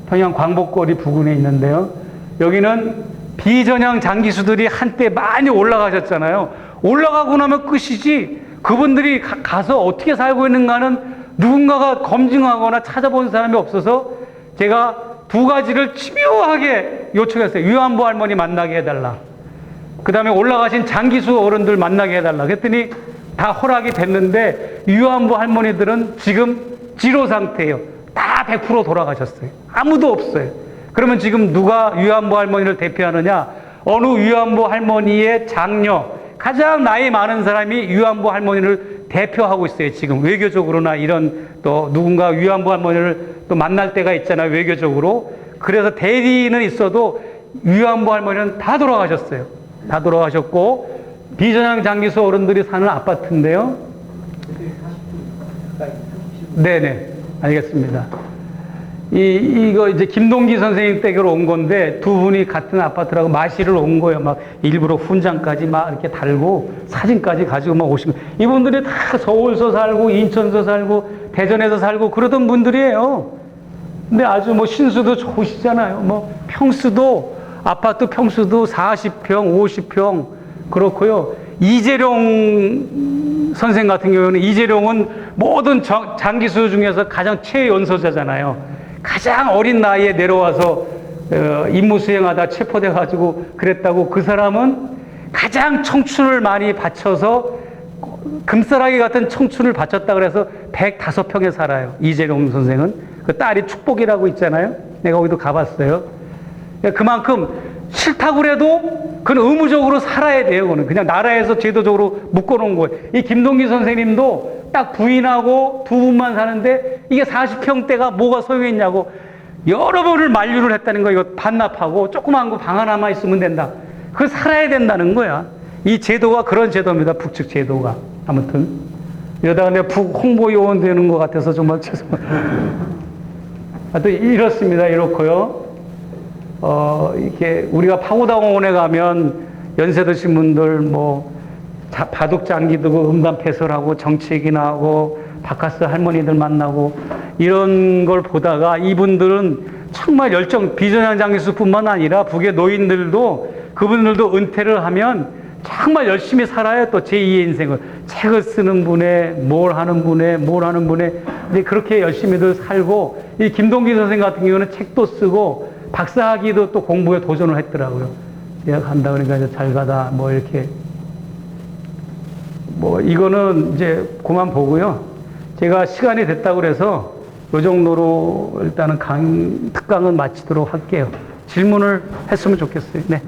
[SPEAKER 1] 평양 광복거리 부근에 있는데요. 여기는 비전향 장기수들이 한때 많이 올라가셨잖아요. 올라가고 나면 끝이지 그분들이 가서 어떻게 살고 있는가는 누군가가 검증하거나 찾아본 사람이 없어서 제가 두 가지를 집요하게 요청했어요. 위안부 할머니 만나게 해달라. 그 다음에 올라가신 장기수 어른들 만나게 해달라. 그랬더니 다 허락이 됐는데 위안부 할머니들은 지금 지로 상태예요. 다 100% 돌아가셨어요. 아무도 없어요. 그러면 지금 누가 위안부 할머니를 대표하느냐? 어느 위안부 할머니의 장녀, 가장 나이 많은 사람이 위안부 할머니를 대표하고 있어요. 지금 외교적으로나 이런 또 누군가 위안부 할머니를 또 만날 때가 있잖아요. 외교적으로. 그래서 대리는 있어도 위안부 할머니는 다 돌아가셨어요. 다 돌아가셨고 비전향 장기수 어른들이 사는 아파트인데요. 네네. 알겠습니다. 이거 이제 김동기 선생님 댁으로 온 건데 두 분이 같은 아파트라고 마시를 온 거예요. 막 일부러 훈장까지 막 이렇게 달고 사진까지 가지고 막 오신 거예요. 이분들이 다 서울서 살고 인천서 살고 대전에서 살고 그러던 분들이에요. 근데 아주 뭐 신수도 좋으시잖아요. 뭐 평수도 아파트 평수도 40평, 50평 그렇고요. 이재룡 선생 같은 경우는 이재룡은 모든 장기수 중에서 가장 최연소자잖아요. 가장 어린 나이에 내려와서 임무 수행하다 체포돼 가지고 그랬다고. 그 사람은 가장 청춘을 많이 바쳐서 금싸라기 같은 청춘을 바쳤다 그래서 105평에 살아요. 이재룡 선생은. 그 딸이 축복이라고 있잖아요. 내가 거기도 가봤어요. 그만큼 싫다고 그래도 그건 의무적으로 살아야 돼요. 그거는 그냥 나라에서 제도적으로 묶어놓은 거예요. 이 김동기 선생님도 딱 부인하고 두 분만 사는데 이게 40평대가 뭐가 소용이 있냐고 여러 번을 만류를 했다는 거예요. 이거 반납하고 조그만 거 방 하나만 있으면 된다. 그걸 살아야 된다는 거야. 이 제도가 그런 제도입니다. 북측 제도가. 아무튼 이러다가 내가 북 홍보요원 되는 것 같아서 정말 죄송합니다. 하여튼 이렇습니다. 이렇고요. 이렇게 우리가 파고다공원에 가면 연세 드신 분들 뭐 바둑장기 두고 음담 패설하고 정치 얘기나 하고 바카스 할머니들 만나고 이런 걸 보다가 이분들은 정말 비전향 장기수뿐만 아니라 북의 노인들도 그분들도 은퇴를 하면 정말 열심히 살아요. 또 제2의 인생을. 책을 쓰는 분에, 뭘 하는 분에, 이제 그렇게 열심히들 살고, 이 김동기 선생 같은 경우는 책도 쓰고, 박사학위도 또 공부에 도전을 했더라고요. 대학 간다 그러니까 이제 잘 가다, 뭐 이렇게. 뭐 이거는 이제 그만 보고요. 제가 시간이 됐다고 그래서 이 정도로 일단은 특강은 마치도록 할게요. 질문을 했으면 좋겠어요. 네.